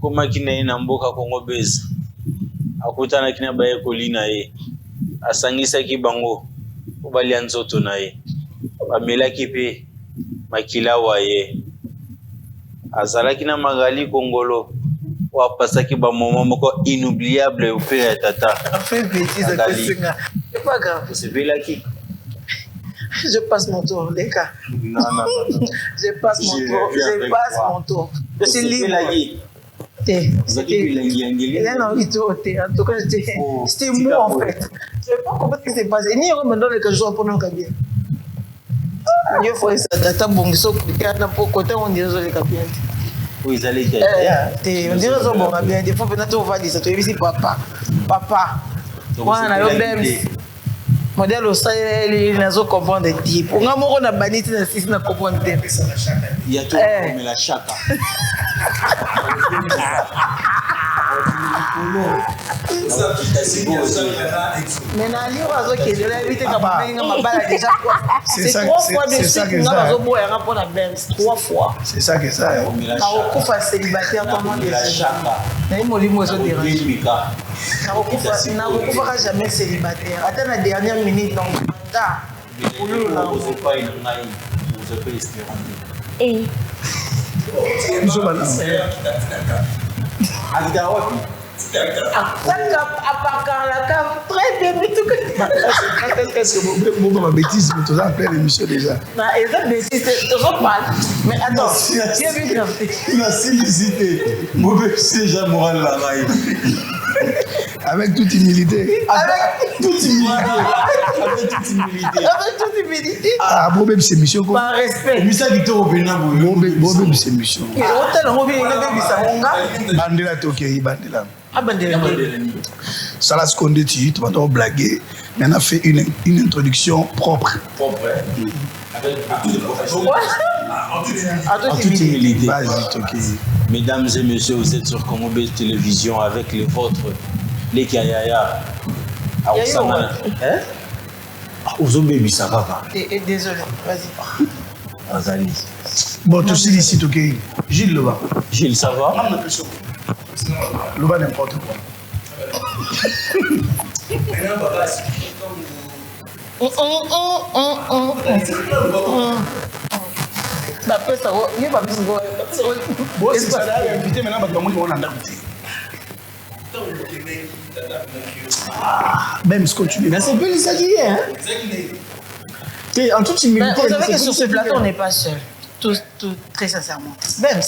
koma kina ina mboka Kongo base akutana kina baye kolina ye asangisa ki bango obali nzoto na ye bamela kipe makila waye azalaki na magali kongolo wa pasaki ba moment moko inoubliable au père tata fait bêtise à Kosinga c'est pas grave c'est bela qui je passe mon tour les gars non je passe mon tour je suis libre c'était moi en fait je sais pas comment ce qui s'est passé ni on me donne que je sois pour nous bien il faut ça data bon so na pour côté on dirait les cabiens oui ils allaient on dirait ça bon bien des fois peut-être on va dire ça tu ici papa voilà yo même modèle au ça il nazo comprendre dit pour nga moko na baniti na sisi na comprendre il y a tout comme la chaka mais na li wazo ke de la vite ka benga mabala déjà c'est 3 fois de suite nga wazo boya rapport na ben 3 fois c'est ça que ça au coup face célibataire comment dire na molimo zo déranger na au coup pas jamais célibataire attends la dernière minute donc ta vous pas une naï vous avez espérance et nous sommes là très bien, mais tout que est-ce que vous ma bêtise, mais tu as appelé l'émission déjà. Bêtise, mais attends, il a simplicité. Mauvais déjà moral là. Avec toute humilité. Avec toute humilité. Ah, bon, même c'est mission. Par respect. Mais ça, il est au Bénin. Bon, même c'est mission. Bandela Tokyo, Bandela. Ah, Bandela. Salas Condé, tu vas blaguer. Mais on a fait une introduction propre. Propre. En toute humilité. Mesdames et messieurs, vous êtes sur Congo Base Télévision avec les vôtres, les Kayaya. Baby, ça va. Désolé, vas-y. Azali. Bon, tu sais ici, ok. Gilles Loba. Gilles, ça va? Loba, n'importe quoi. Même ce que tu dis. Mais c'est pas ça qui est, hein? En toute humilité. Vous savez que sur ce plateau, on n'est pas seul. Tout, très sincèrement. Même,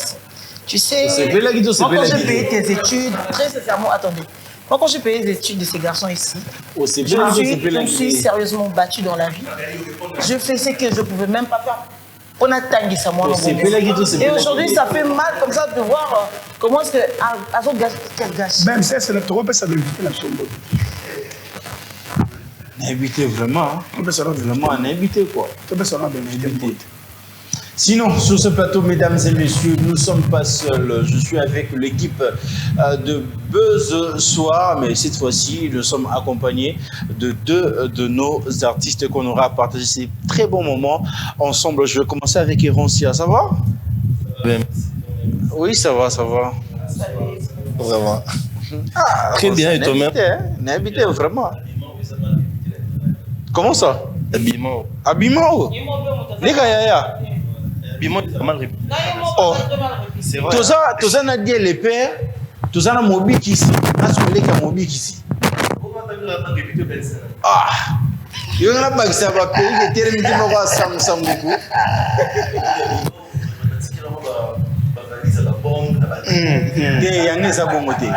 tu sais, quand j'ai payé tes études, très sincèrement, attendez. Moi, quand j'ai payé les études de ces garçons ici, je me suis sérieusement battu dans la vie. Je fais ce que je ne pouvais même pas faire. On a tangué ça, moi. Et aujourd'hui, ça fait mal comme ça de voir comment est-ce que Azo gâche. Même ça, c'est le trop, ça veut éviter la sombre. Invité vraiment. Vraiment, on a invité quoi. Sinon, sur ce plateau, mesdames et messieurs, nous ne sommes pas seuls. Je suis avec l'équipe de Buzz Soir, mais cette fois-ci, nous sommes accompagnés de deux de nos artistes qu'on aura partagé ces très bons moments ensemble. Je vais commencer avec Eroncia. Ça va? Oui, ça va, ça va. Vraiment. Ah, très bien, et toi-même? On est habité, vraiment. Comment ça? Habillement. Habillement? Les gars, oh, c'est vrai. Tout ça n'a dit les pères, tout ça n'a mobi ici. N'a-t-il pas mobi ici? Ah, il y a pas que ça va payer. Il y a des gens qui sont beaucoup. Il y a des sabomotés.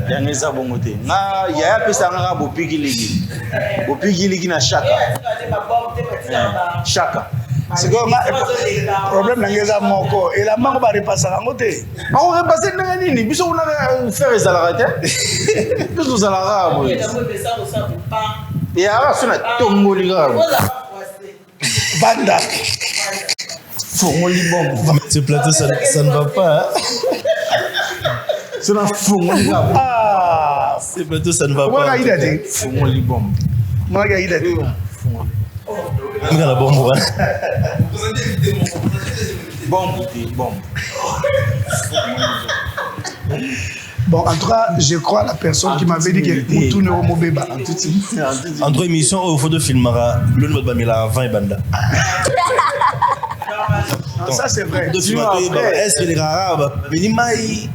Il y a des sabomotés. Il y a des gens qui na chaka. Chaka. C'est comme le problème dans moko et la mango va repasser à côté. On va repasser dans nini biso on a faire les salariés. Biso salariés. Et alors ça na tongoli ga. Banda. Fongoli bombe. Ce plateau ça ne va pas. C'est na fongoli ga. Ah, ce plateau ça ne va pas. Voilà, il a dit fongoli bombe. Moi il a dit. Il a la bombe. Bombe, bombe. Bon, en tout cas, je crois à la personne qui m'avait dit que Moutoune au Mobeba. Entre émission, il faut de filmera le nom de Bamila avant et Banda. Ça, c'est vrai. Est-ce que les Arabes, mais les Maï,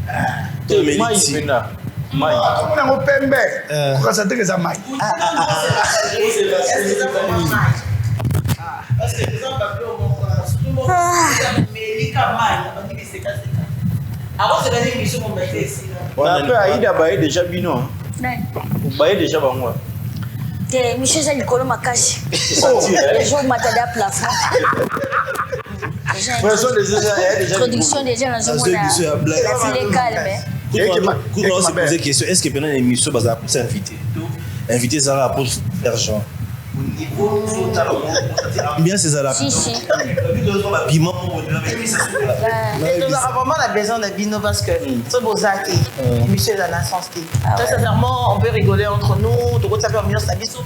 On a un pembe. Pourquoi ça te que ça maille? Parce que les gens tout avant, c'est une émission qu'on mettait ici. On a peu Aïda Baye déjà Bino. Baye déjà Bango. Michel Zanicolo Makashi. Les jours Matada plafond. Introduction déjà dans le monde. La fille est calme. Quand on se pose la question, est-ce que pendant l'émission, on va s'inviter? Inviter Zara pour faire genre. Bien c'est ça là. Si. Piment. Nous avons vraiment besoin de Bino parce que c'est beau ça qui Michel dans la sens. Très sincèrement, on peut rigoler entre nous. Tout le monde s'appelle Michel Sabiso.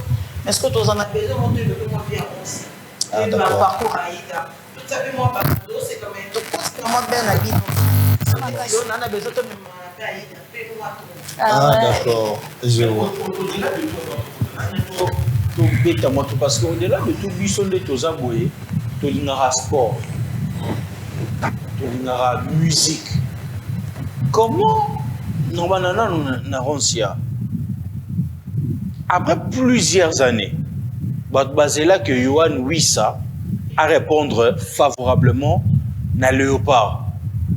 Mais est-ce que tu en as besoin de monter le peu moins bien aussi? Le parcours à Aïda. Tout ça fait moins parcours, c'est quand même tout comment bien la Bino. On a besoin de me faire Aïda. Ah d'accord. Je vois. Parce qu'au-delà de tout, ils sont des Tozaboé, Tolinara sport, Tolinara musique. Comment nous avons après plusieurs années, c'est là que Yohan Wissa a répondre favorablement à Léopard.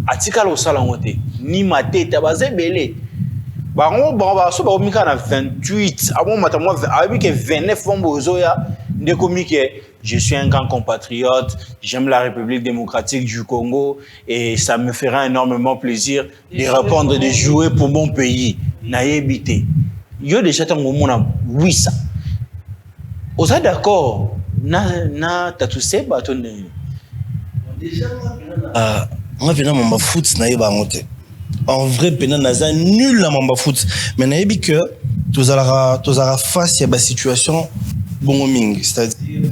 Atikal au salon, ni ma tête, c'est belé. Bah on va se battre à 28 avant matin avec 29 ans de comique je suis un grand compatriote, j'aime la République démocratique du Congo et ça me fera énormément plaisir de répondre de jouer pour mon pays naïbité yo déjà tant au monde oui ça on est d'accord na tatoué bâton déjà moi venant mon foot naïba monter. En vrai, Pénan n'a nul à mon foot. Mais n'a dit que tous à face à la situation bon ming, c'est-à-dire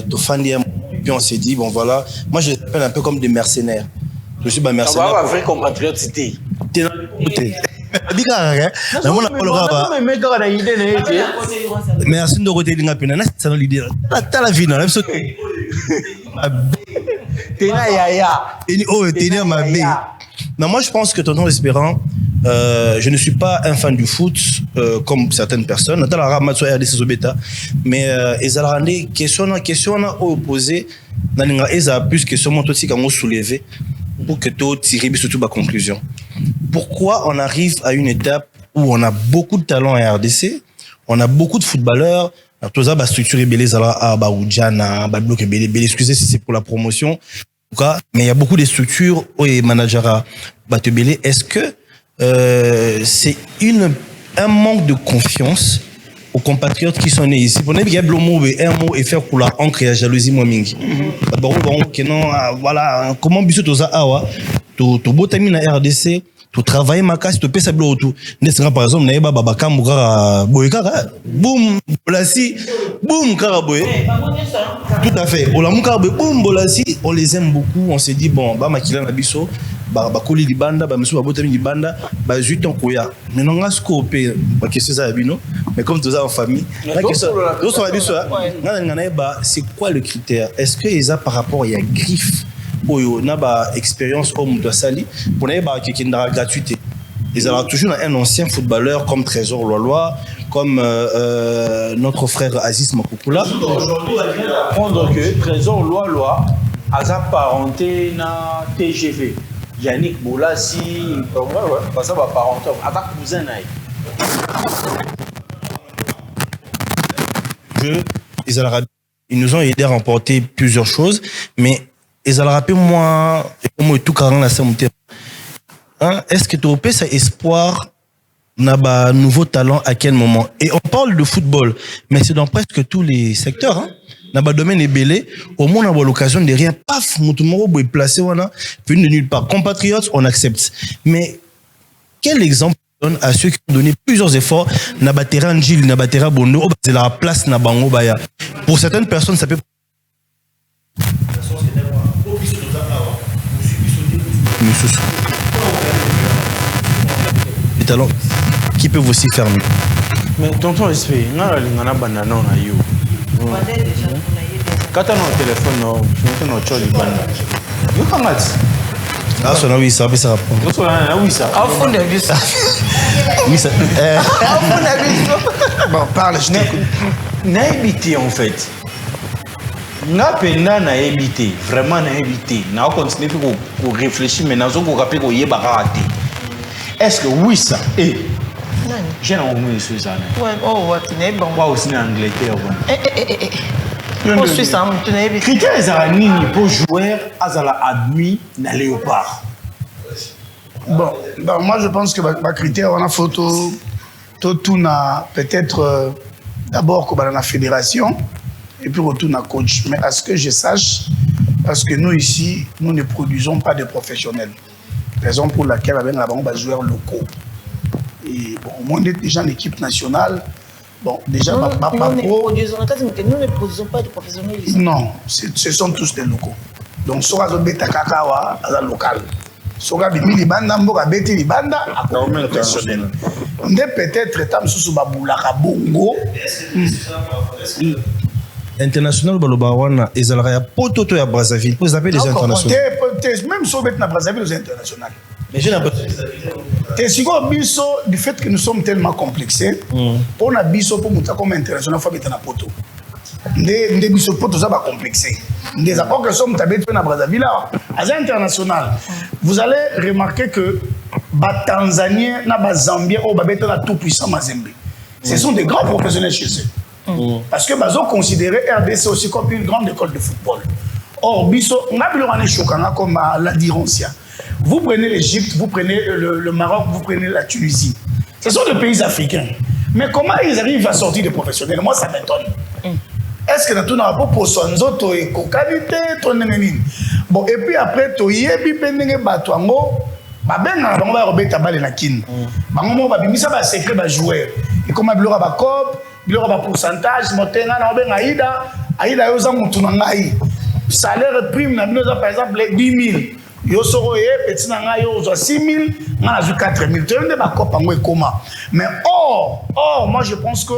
tu fan puis on s'est dit bon voilà, moi je les appelle un peu comme des mercenaires. Je suis pas mercenaire. On va vrai compatriote cité. T'es dans le côté. Merci de côté de Pénan, c'est dans l'idée. T'as la vie dans la T'es là yaya. Oh, t'es là ma bé. Non, moi je pense que Tonton Espérant, je ne suis pas un fan du foot comme certaines personnes. Mais ils ont rendu question opposée. Ils ont plus question moi soulever pour que tu tires surtout ma conclusion. Pourquoi on arrive à une étape où on a beaucoup de talent à RDC, on a beaucoup de footballeurs. Tout ça, structure belé à Baoudjana, Badbloc et belé. Excusez si c'est pour la promotion. En tout cas, mais il y a beaucoup de structures et managers à Batebélé. Est-ce que c'est un manque de confiance aux compatriotes qui sont nés ici? Pour qu'il y a un mot et faire pour la encre et la jalousie moins mingi. Voilà, comment bisous tout ça tu beau terminer la RDC. Tu travailles ma casse, tu payes ça bloc tout. Par exemple, naïba babaka mugara boyekara, boum bolasi, boum karaboye. Tout à fait. On la mugara boum bolasi, on les aime beaucoup. On s'est dit bon, bah makila na biso, bah koli libanda, bah monsieur babotami libanda, bah 8 ans koya. Mais non ngas coopé, bah question ça bino. Mais comme tout ça en famille, la question, tout ça biso, c'est quoi le critère? Est-ce que ils a par rapport il y a griffe? Oyo na ba expérience homme de Sali pour n'avoir ba qui n'a gratuité. Ils ont toujours un ancien footballeur comme Trésor Lolois, comme notre frère Aziz Makoukoula. Aujourd'hui, on vient d'apprendre que Trésor Lolois a parenté na TGV. Yannick Bolassi, ouais, ça va parenté. A ta cousin naï. Ils nous ont aidé à remporter plusieurs choses, mais ils ont rappelé moi tout carrément la samouté. Est-ce que tu as ça espoir n'a nouveau talent à quel moment? Et on parle de football, mais c'est dans presque tous les secteurs. N'a pas domaine est belé. Au moins on a l'occasion de rien. Paf, mon est placé voilà, venu de nulle part. Compatriotes, on accepte. Mais quel exemple donne à ceux qui ont donné plusieurs efforts? N'a pas terrain Gilles, n'a pas terrain Bondo, c'est la place n'a bango baya. Pour certaines personnes, ça peut. talents qui peuvent aussi faire mieux. Mais tonton Espé, on a l'ingana banana na yo. Quand on a un téléphone, on a un choli banana. Yo kamati. Ah, ça oui, ça peut ça répondre. Yo ça oui ça. Au fond de vue ça. Oui ça. Bon, parle, je t'écoute. Na habité en fait. Na penda na habité, vraiment na habité. Na continuer pour réfléchir mais na zo ko rappeler ko yeba raté. Est-ce que oui ça et j'ai un moment sur ça. Ouais, oh, ouais, tu n'es bon. Moi aussi en Angleterre. Oh, Suisse, tu n'es pas. Critères Zarani pour jouer Azala admis na léopard. Bon, moi je pense que ma critère, on a photo, tout na peut-être d'abord comme dans la fédération et puis retour na coach. Mais à ce que je sache, parce que nous ici, nous ne produisons pas de professionnels. Raison pour laquelle avec la banque joueurs locaux. Et bon, au moins déjà en équipe nationale, bon, déjà nous ne produisons pas de professionnels ici. Non, ce sont tous des locaux. Donc, Sora Zobeta Kakawa, à la locale. Sora Bimi Libanda, Mboka Beti Libanda, à combien personnel. Peut-être, Tam Soussou Baboulaka Bongo. International Balobawana, Ezalaya Pototo à Brazzaville. Vous appelez les internationaux. Même si on est à Brazzaville, les internationaux. Mais je n'ai pas. Du fait que nous sommes tellement complexés, pour la biso pour monter comme international, il faut mettre un poto. Des biso poto ça va complexer. Des apports que sommes tabés à Brazzaville, à international. Vous allez remarquer que les Tanzaniens, les Zambiens, les tout puissants Mazembe. Ce sont des grands professionnels chez eux. Parce que ils ont considéré RDC aussi comme une grande école de football. Or, biso, on a vu le choquant comme la Dironcia. Vous prenez l'Égypte, vous prenez le Maroc, vous prenez la Tunisie. Ce sont des pays africains. Mais comment ils arrivent à sortir des professionnels? Moi, ça m'étonne. Est-ce que nous n'avons pas pour son autre qualité? Bon, et puis après, tu y es, puis tu batouango, on va remettre balle na kin. On va bimisa ba secret ba joueur. Et comme il y aura ba cop, il y aura ba pourcentage, motenga na ben aida yo za mutu na ngai. Salaire prime na bino par exemple 10 000. Yo soro ye petit na ngai yo 6 000, na zu 4 000. Tu ne ba cop en comment. Mais moi je pense que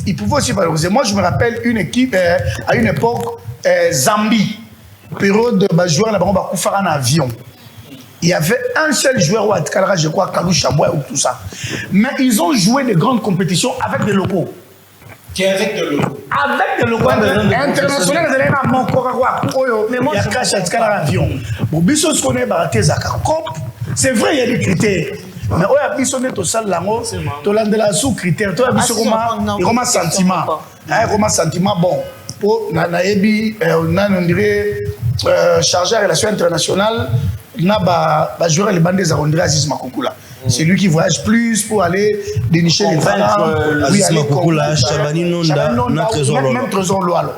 il pouvait aussi valoriser. Moi je me rappelle une équipe à une époque Zambie. Période de joueur là-bas on va couper en avion. Il y avait un seul joueur au Atkalara, je crois, Kalou Chabois ou tout ça. Mais ils ont joué de grandes compétitions avec des locaux. Avec des locaux. Avec des locaux. Internationaux, ils allaient à Monkora, mais moi, je cache Atkalara avion. Bon, Bissot, ce qu'on est baraté, c'est vrai, il y a des critères. Mais on a Bissot, on est au salle là-haut, tu as la sous-critère, tu as Bissot, il y a un sentiment. Il y a un sentiment, bon, pour Naebi, on dirait chargé à relations internationales. Joueur les bandes des arrondis Aziz Makoukoula. C'est lui qui voyage plus pour aller dénicher les talents. Oui, Aziz Makoukoula, Chabani Nonda, même Trésor Loalo.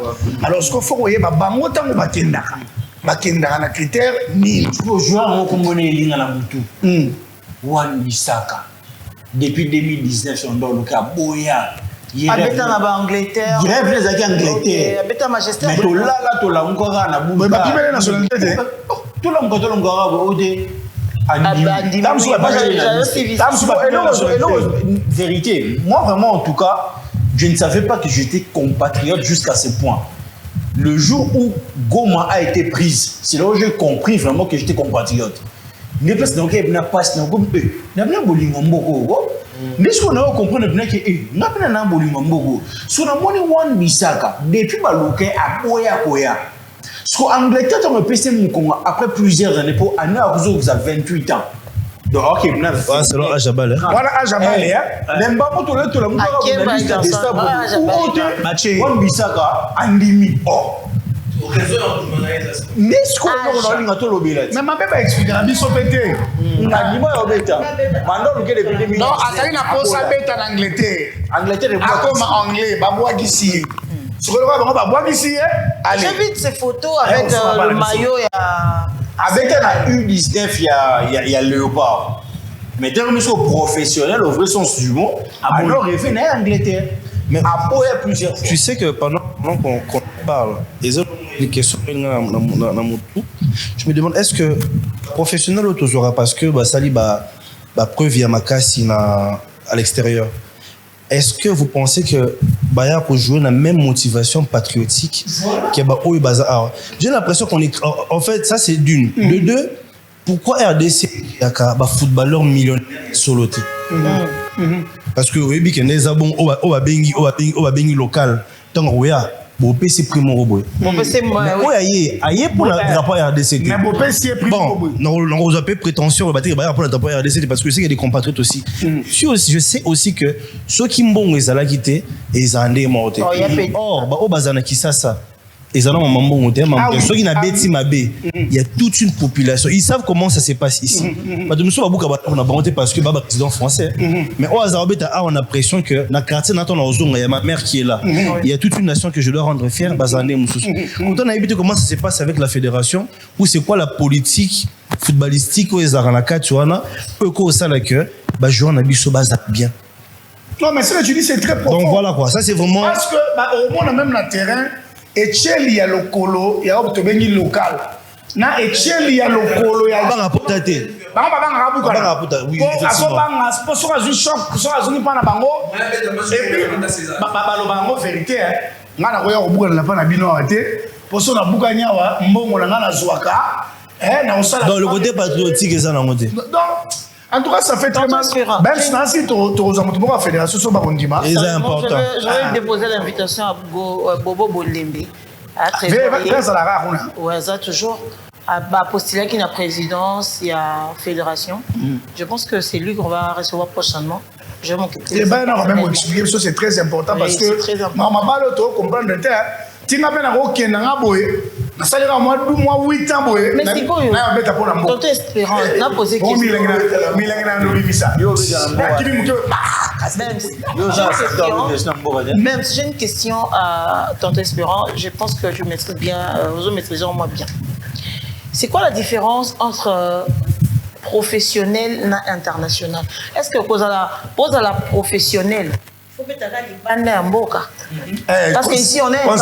Alors ce qu'il faut voir, bango tango bakendaka. Bakendaka na critère ni. Pour jouer en Congolais linga na mutu. Wan Bissaka. Depuis 2019 son dans le cas Boya. Habita na Angleterre. Il rêve les aki Angleterre. Habita Manchester. Mais to la encore na Bouba. Mais ba qui belle nationalité. Tout le monde vérité, moi vraiment en tout cas, je ne savais pas que j'étais compatriote jusqu'à ce point. Le jour où Goma a été prise, c'est là où j'ai compris vraiment que j'étais compatriote. Mais parce que il n'y a pas de Goma, il n'y a pas de Bolingo. Mais ce qu'on a compris, c'est qu'il n'y a pas de Bolingo. Sur la monnaie Wan Bissaka, depuis Baloké à Koya. Parce qu'Angleterre, on a passé mon Congo après plusieurs années pour aller à vous avez 28 ans. Donc, ok, c'est là Ajabal. Voilà Ajabal. Même pas pour tout le monde, on a liste des stars pour Wan Bissaka, Andimi. Mais ce qu'on a tout le monde. Mais ma bébé explique, on a dit ça pété. On a dit moi, on a dit. Maintenant, le gars depuis 2000. Non, Atali n'a pas ça bête en Angleterre. Angleterre est pas comme anglais, Baboua Gissi. Sur le bas, j'ai vu ces photos avec le maillot. Avec un U19, il y a Léopard. Mais dans le professionnel, au vrai sens du mot, alors il fait en Angleterre. Mais après, il y a plusieurs fois. Tu sais que pendant qu'on parle, les autres questions, je me demande, est-ce que professionnel ou toujours parce que Sali bah, preuve il y a Makassi à l'extérieur. Est-ce que vous pensez que Baya peut jouer la même motivation patriotique que Baza? J'ai l'impression qu'on est. En fait, ça c'est d'une. De deux, pourquoi RDC est un footballeur millionnaire soloté? Parce que oui, il y a des abons au Bengi local. Tant que oui, bon PC primo robot. Bon PC moi. Oui, aïe pour le rapport RDC. Mais bon PC primo robot. Non, on a pas prétention de battre pour le rapport RDC parce que je sais qu'il y a des compatriotes aussi. Je sais aussi que ceux qui m'ont ils allaient quitter et ils ont des morts. Or, au bazana qui ça. Et ça, ceux qui n'ont pas il y a toute une population. Ils savent comment ça se passe ici. On a monté parce que Baba président français. Mais au hasard, on a l'impression que dans le quartier, il y a ma mère qui est là. Il y a toute une nation que je dois rendre fière. Quand on a évité comment ça se passe avec la fédération, ou c'est quoi la politique footballistique, où ils ont la carte, peu qu'au sein de que jouer en abisso bien. Non, mais ce que tu dis, c'est très profond. Donc voilà quoi, ça c'est vraiment. Parce que au moins, on a même le terrain. Et il y a le colo, il y a un local. Na et il y a le colo, il y a un rapotaté. Oui, dans le côté patriotique, ça n'a pas. En tout cas, ça fait très mal. Même si tu as la fédération, c'est important. Je vais déposer l'invitation à Bobo Bolembe. Oui, ça toujours. À postuler qui est la présidence, il y a la fédération. Je pense que c'est lui qu'on va recevoir prochainement. Je vais m'occuper. Et bien, on va même expliquer ça, c'est très important parce que maman parle de comprendre le terme. Tu n'as pas de mais c'est quoi Tonton Espérance, on a posé question. Même si j'ai une question à Tonton Espérance, je pense que je maîtrise bien, vous maîtrisez moi bien. C'est quoi la différence entre professionnel et international? Est-ce que pour la professionnelle, il faut que tu aies les bandes en boca? Parce qu'ici, on est pas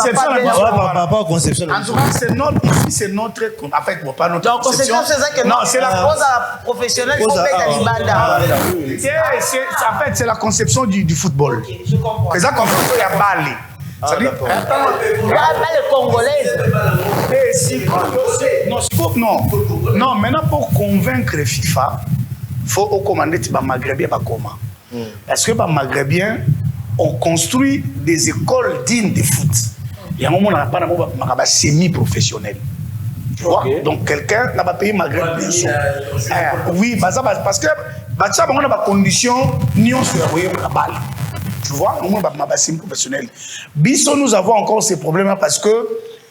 conception. En tout cas, c'est notre. En fait, pas notre. Donc, conception, c'est ça que non, c'est la pose à la professionnelle, il faut mettre les bandes. En fait, c'est la conception du football. Je comprends. C'est ça qu'on fait, il y a balle. C'est-à-dire, les Congolaises. Non, maintenant pour convaincre FIFA, il faut commander les Maghrébiens. Parce que les Maghrébiens ont construit des écoles dignes de foot. Il y a un moment où on n'a pas semi-professionnel. Tu vois? Donc quelqu'un n'a pas payé Maghreb, bien sûr. Oui, parce que on a des conditions, ni on se fait la balle. Tu vois, on a pas semi-professionnel. Bisso, nous avons encore ces problèmes-là parce que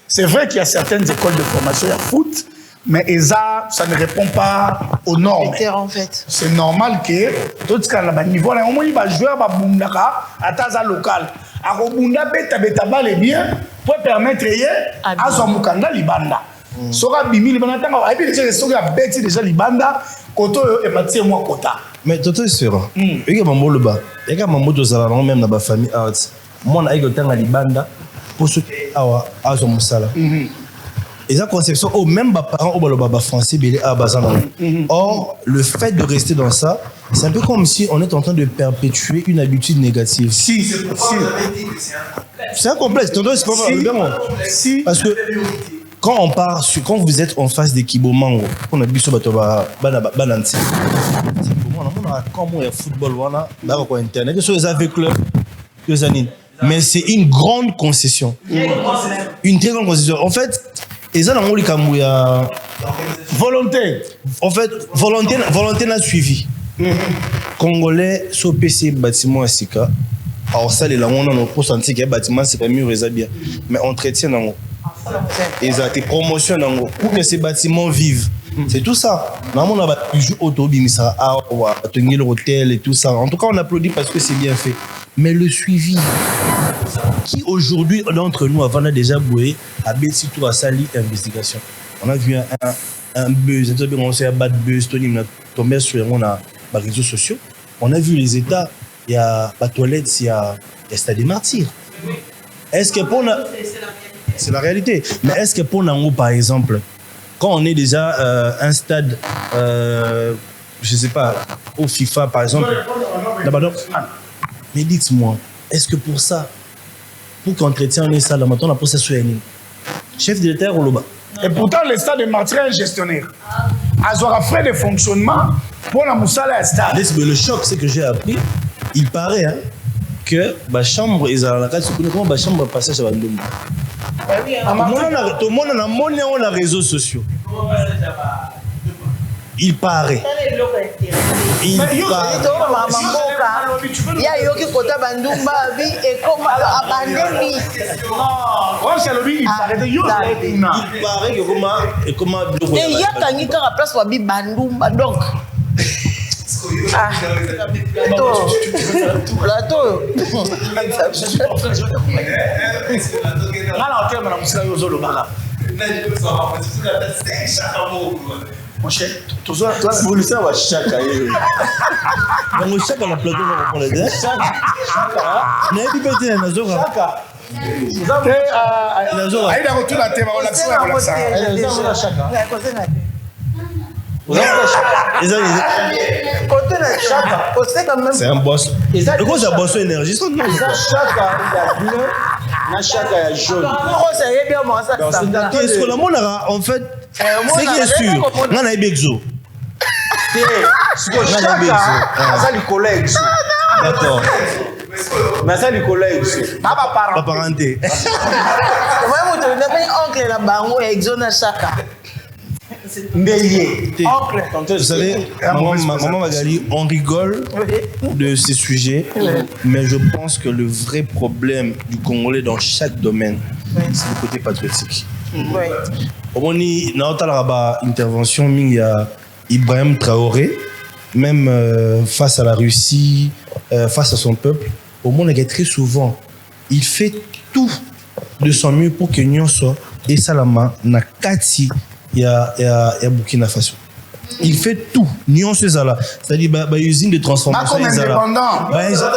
c'est vrai qu'il y a certaines écoles de formation à foot, mais ça ne répond pas aux normes. En fait. C'est normal que tout ce qu'il y a niveau, au moins il va jouer à Bundaka, à Taza local. À Bunda, beta balle bien pour permettre à son Mukanda Libanda. Sora Bimi Libanda, et puis déjà bêti déjà Libanda, Koto et Mathieu moi Kota. Mais tout est sûr. Il y a un le bas. Il y a un mot de Zalaran, même dans la famille Arts. Moi, on a eu le temps à Libanda pour ceux qui ont son Moussala. Et la conception, même les parents au baba français, or, le fait de rester dans ça, c'est un peu comme si on est en train de perpétuer une habitude négative. Si. C'est un complexe. Si. Parce que quand on part, quand vous êtes en face des Kibomango, on a vu sur Balanti. Quand il y a football, il y a internet, il y a avec club, mais c'est une grande concession. Une très grande concession. En fait, et ça, on a volonté. En fait, volonté n'a suivi. Congolais, sur PC, bâtiment à Sika. Alors, ça, les on a ressenti que le bâtiment, c'est pas mieux, bien. Mais entretien, et ça a été promotion pour que ces bâtiments vivent. C'est tout ça. Normalement, on a toujours autobimisa, tenir l'hôtel et tout ça. En tout cas, on applaudit parce que c'est bien fait. Mais le suivi, qui aujourd'hui, d'entre nous, avant a déjà boué, a baissé tout à sali investigation. On a vu un buzz, on s'est abattu buzz, on a tombé sur les réseaux sociaux. On a vu les États, il y a la toilette, il y a Stade des Martyrs. Est-ce que pour c'est la réalité. Mais est-ce que pour Nango, par exemple, quand on est déjà un stade, je ne sais pas, au FIFA, par exemple. Mais dites-moi, est-ce que pour ça, pour qu'entretien ça, la maintenant, on a posé sur chef de l'État ou le bas? Et pourtant, le stade de Martyr est un gestionnaire. Il aura frais de fonctionnement pour la moussala stade. Le choc, c'est que j'ai appris, il paraît que la chambre, ils ont la carte, comment la chambre va passer sur la Ndomba. Tout le monde a monnaie sur les réseaux sociaux. Il paraît. Il paraît. Il y a eu qui kota bandumba bi et comme abandonné. Il paraît que comment et il y a quand il a place pour bi bandumba donc. Ah. Plateau. Mon cher, toi, vous le savez, chaque année. Donc, chaque année, la plateau va reprendre les deux. Chaque année, il peut être un azor. Aïda retourne à thème, on a ça. C'est un boss. C'est un boss énergie. Est-ce que la monde a en fait, c'est qui est sûr, on a Ebexo. D'accord. Mais ça, les collègues. Pas parenté. Oncle la bango exona chaka. Vous savez, maman Magali, on rigole de ces sujets, mais je pense que le vrai problème du Congolais dans chaque domaine, c'est le côté patriotique. Au moins, dans intervention, il y a Ibrahim Traoré, même face à la Russie, face à son peuple, au moins, très souvent, il fait tout de son mieux pour que Nyon soit et Salama na Kati. Il y a Burkina Faso. Il fait tout. Nuance Zala. C'est-à-dire, usine de transformation. Comme indépendant.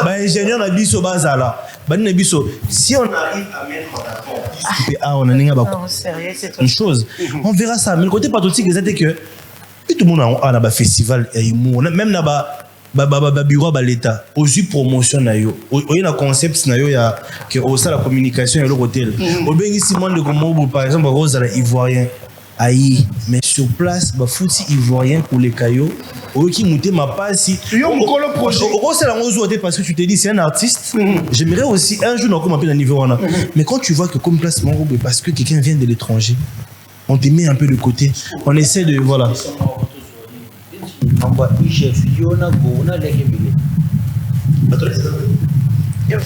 Ingénieur na biso bazala. Si on arrive à mettre en accord une chose, on verra ça. Mais le côté patriotique, c'est que tout le monde a un festival. Même dans bureau de l'État, aussi promotion na yo. Il y a un concept na yo que aussi la communication et le hôtel. Au bien ici, par exemple, Rose à Ivoirien. Aïe, mais sur place, bah fouti ivoirien pour les caillots. Qui monte ma passe si. Parce que tu te dis c'est un artiste. J'aimerais aussi un jour encore m'appeler à niveau là. Mais quand tu vois que comme place mon groupe parce que quelqu'un vient de l'étranger, on te met un peu de côté. On essaie de voilà.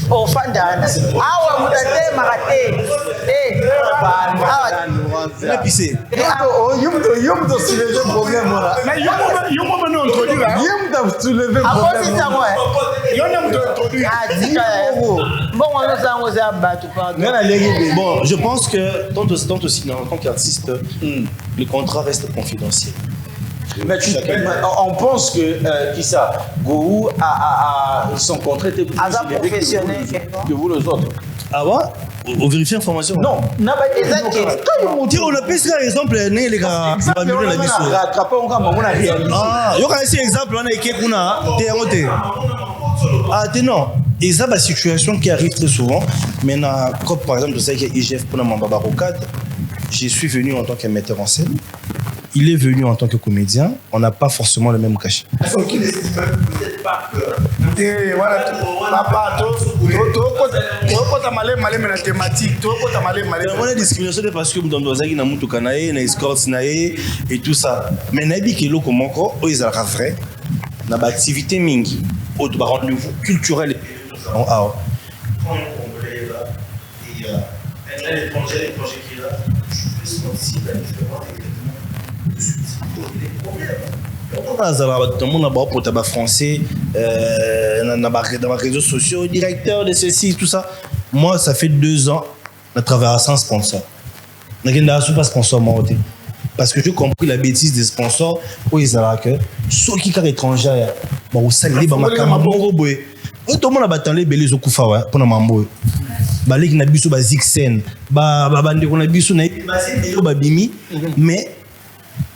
Ofandana. Awa mutate marate. La pisser. Yom soulever le problème là. Mais Yom maintenant introduit là. Yom soulever le problème. Bon, je pense que tant aussi en tant qu'artiste, le contrat reste confidentiel. Mais on pense que qui ça, Gourou a son contrat était plus professionnel que vous les autres. Ah ouais? On vérifie l'information? Non. On a pris ça exemple, les gars. Rattraper on a réalisé. Ah, il y a un exemple, on a écrit qu'on a ah, non. Et ça, la situation qui arrive très souvent. Maintenant, comme par exemple, c'est que IGF pour la Mambabarocade, je suis venu en tant que metteur en scène. Il est venu en tant que comédien, on n'a pas forcément le même cachet. On a discrimination parce que nous avons des escorts et tout ça. Mais nous avons comment ils ont vrai, dans l'activité mingi, au rendez-vous culturel. Quand un Congolais est là, il y a un étranger qui est là, je peux sentir la différence. Tout le monde a beaucoup de français dans les réseaux sociaux, directeur de ceci, tout ça. Moi, ça fait 2 ans que je travaille sans sponsor. Je n'ai pas sponsor. Parce que j'ai compris la bêtise des sponsors. Où ils ont que ceux qui sont étrangers, ils sont allés dans ma caméra. Tout le monde a battu les belles au Koufa pour la mambo. Balek na biso ba Zixen, ba bande ko na biso na ba bimi, mais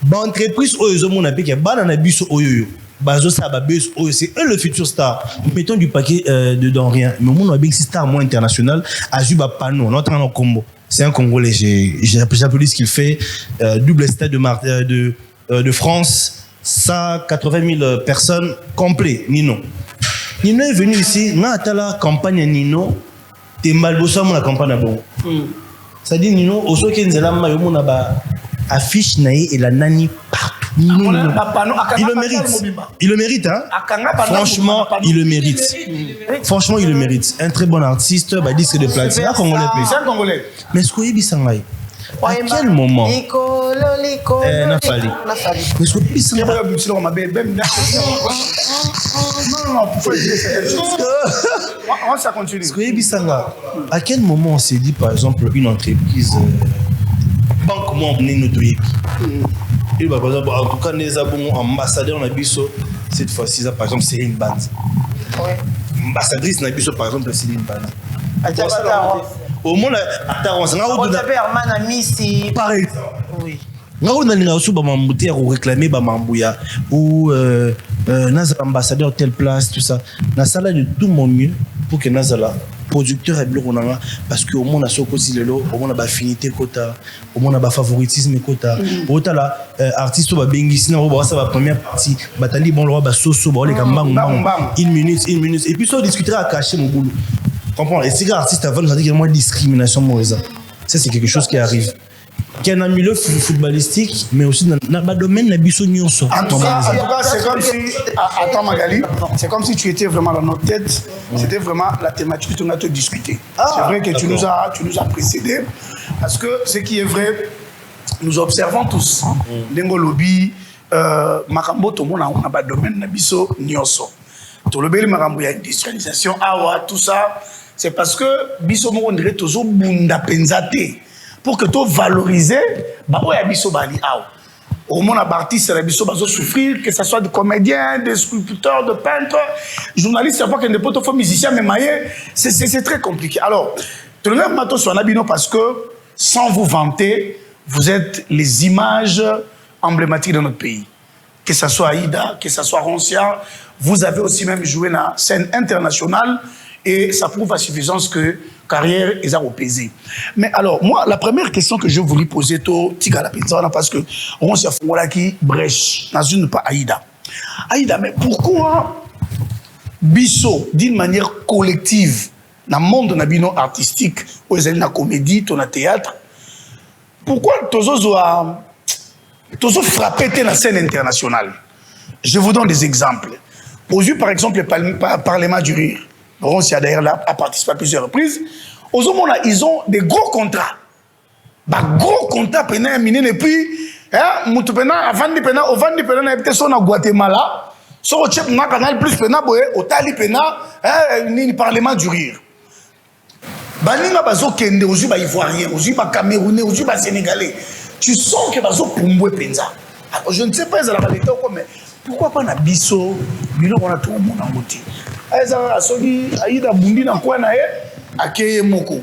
ba entreprise oyo zo mona pe ke bana na biso oyo Bazo ça buzz, c'est eux le futur star. Mettons du paquet dedans rien. Mais mon bien si star moins international, Ajuba Pano, notre en combo. C'est un Congolais, j'applaudis ce qu'il fait. Double stade de France, 180 000 personnes complet. Nino est venu ici, on a la campagne Nino, t'es mal bossé la campagne à bon. Ça dit Nino, au soir qu'il y a affiche naïe et la nani partout. Il le mérite. Il le mérite, hein? Franchement, il le mérite. Franchement, il le mérite. Un très bon artiste, disque de platine. C'est un Congolais. Mais ce qu'il y a, à quel moment? Nafali. Mais ce qu'il y a, ça continue. À quel moment on s'est dit, par exemple, une entreprise, banque moi on est notre équipe. Et par exemple, en tout cas, les ambassadeurs Nabiso, cette fois-ci, par exemple, c'est une bande. Ambassadrice Nabiso, par exemple, c'est une bande. Au moins, pareil. Oui. On a aussi réclamé Bamambouya ou ambassadeur telle place, tout ça. On a de tout mon mieux pour que Nazala producteur et blonanga parce que au monde a sokosi lelo au monde a affinité quota au monde a favoritisme quota autant là artiste ba bengisi na ba ça va première partie batali bon le roi ba soso ba les kambang une minute et puis ça discutera à cacher mon boulot comprends et si artiste avant nous a dit qu'il y a moins discrimination ça c'est quelque chose qui arrive qui est un milieu footballistique, mais aussi dans le domaine de la bisognoso. En tout cas, c'est comme si, attends Magali, c'est comme si tu étais vraiment dans notre tête, c'était vraiment la thématique que tu as discuté. C'est vrai que tu nous as précédé, parce que ce qui est vrai, nous observons tous. Dengo lobby, Makambo, tout le monde a un domaine de la bisognoso. Tout le monde a une industrialisation, tout ça, c'est parce que bisognoso, on dirait toujours bunda penzate. Pour que tu valorises, au monde artiste, souffrir, que ce soit des comédiens, des sculpteurs, des peintres, journalistes, que des potes musiciens, mais c'est très compliqué. Alors, tout le monde sur Nabino parce que, sans vous vanter, vous êtes les images emblématiques de notre pays. Que ce soit Aïda, que ce soit Roncia, vous avez aussi même joué dans la scène internationale et ça prouve à suffisance que carrière est à opéser. Mais alors, moi, la première question que je voulais poser au Tigala Pizza, parce que on s'est fait qui brèche, dans une pas Aïda. Aïda, mais pourquoi Bisso, d'une manière collective, dans le monde de l'abino artistique, où ils la comédie, dans le théâtre, pourquoi tous frappé dans la scène internationale? Je vous donne des exemples. Aujourd'hui, par exemple, le Parlement du Rire. Roncia d'ailleurs a participé à plusieurs reprises. Aux hommes, ils ont des gros contrats. Gros contrats, et puis, avant de au Guatemala, sur le Canal plus au Tali le Parlement du Rire. Baninga bazo kende ozu ba ivoirien, ozu ba camerounais, ozu ba sénégalais. Tu sens que bazo pumbwe penza. Alors je ne sais pas la réalité mais pourquoi pas na biso, bino on a tout le monde en côté. Eza asogi aida bundi na kwa na ye akeye moko.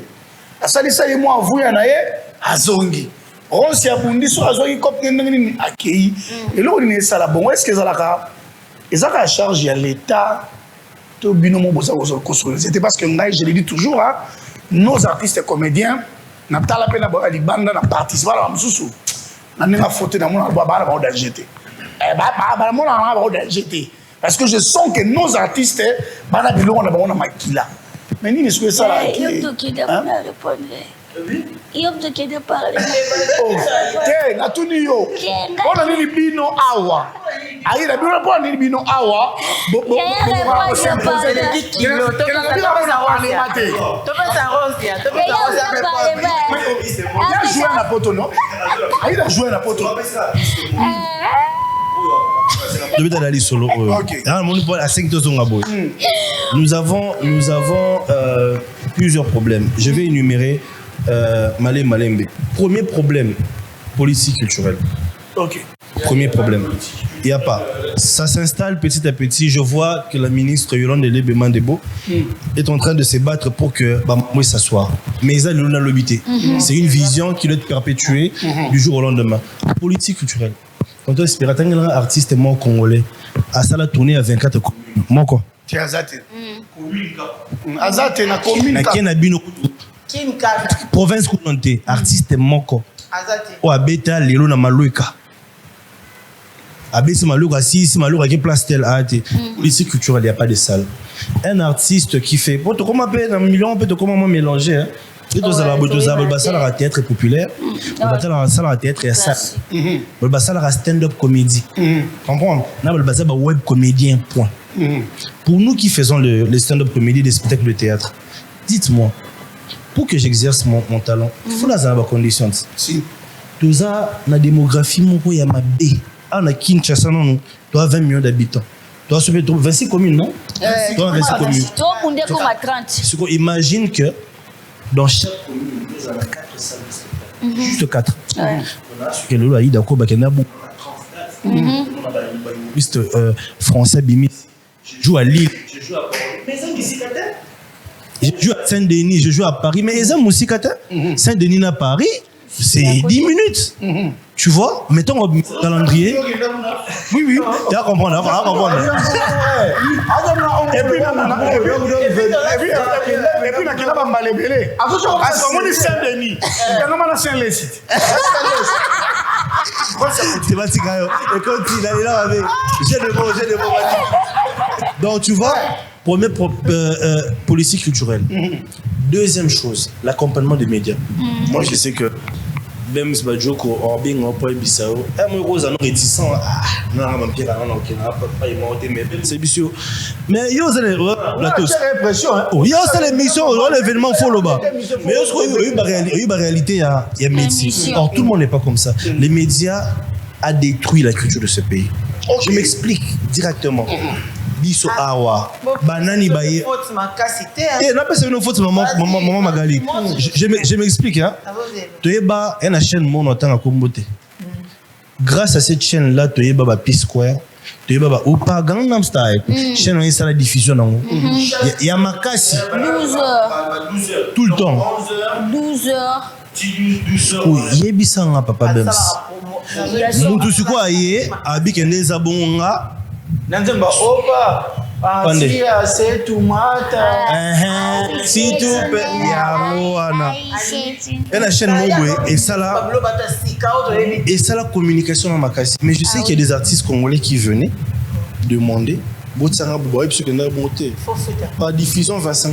Asali sa ye mo avuya na ye azongi. On si abundi so azogi kop nini akei. Et là on est ça la bon est-ce que ça la ka ezaka charge ya l'état to bino mo boza boza construire. C'était parce que je le dis toujours hein, nos artistes et comédiens na tala pena ba libanda na participer à msusu. Na ninga photo na mona ba ba d'agité. Ba mona ba d'agité. Parce que je sens que nos artistes bana bilo on a makila. Mais ni est-ce que ça là qui est Yo te quiero parler. Ok, na tuni yo. On a ni bino awa. Aïe, la bino pas ni bino awa. Bo Nous avons plusieurs problèmes. Je vais énumérer Malembe. Premier problème, politique culturelle. Ok. Premier problème. Il n'y a pas. Ça s'installe petit à petit. Je vois que la ministre Yolande Lebemandebo est en train de se battre pour que moi s'asseoir. Mais ils ont l'obité. C'est une vision qui doit être perpétuée du jour au lendemain. Politique culturelle. Tonton Espérant, un artiste mort congolais. À ça, la tournée à 24 communes. Moi, quoi? Tu es Azate. Azate, na commune. Na Kien Abino. Province Kounonté. Artiste mort, quoi. Azate. Ou Abeta, Lelo, na Malouika. Abeta, Malouika, si Malouika, qui place tel art. Ici, culturel, il n'y a pas de salle. Un artiste qui fait. Bon, tu comment appeler un million, peut-tu comment mélanger, hein? Et tous la théâtre populaire, le théâtre et ça. Le stand-up comédie. Comprends? Le web comédien, point. Pour nous qui faisons le stand-up comédie des spectacles de théâtre, dites-moi, pour que j'exerce mon talent, il faut dans les conditions. Si. Tout ça, la démographie, il y a ma B. On a Kinshasa, tu as 20 millions d'habitants. Tu as 26 communes, non? Tu as 26 communes. Tu as 30. Imagine que dans chaque commune, nous avons 4 salles de spectacle. Juste 4. On a ce que le Laïd a beaucoup de français Bimi. Je joue à Lille, je joue à Paris. Mais je joue à Saint-Denis, je joue à Paris. Mais ils aiment aussi Saint-Denis à Paris, c'est 10 minutes. Tu vois, mettons au calendrier. Oui, oui, tu vas comprendre. Et puis, Saint-Denis. C'est pas si grave. Et quand il est là, j'ai des mots. Donc, tu vois, première politique culturelle. Deuxième chose, l'accompagnement des médias. Moi, je sais que même si Badjoko, Orbing, Opoy, Bissau, moi, Rose, non réticent. Non, c'est bissou. Mais il y a l'émission, l'événement follow bas. Mais il y a une réalité, il y a médecine. Or, tout le monde n'est pas comme ça. Les médias ont détruit la culture de ce pays. Je m'explique directement. Biso awa banani baye eh non pas c'est une faute maman Magali je m'explique hein toyeba une chaîne mon temps à Kombote grâce à cette chaîne là toyeba ba P-Square toyeba ba Opa Gangnam Style chaîne on la diffusion nango il y a makasi 12h tout le temps 12h oui yebisanga papa Bems mutu siko aye abikende zabonga Nanzemba opa Antia c'est tomata si tu peux yawana et la chaîne Mobwe et ça la communication dans ma casse mais je sais qu'il y a des artistes congolais qui venaient demander par diffusion $25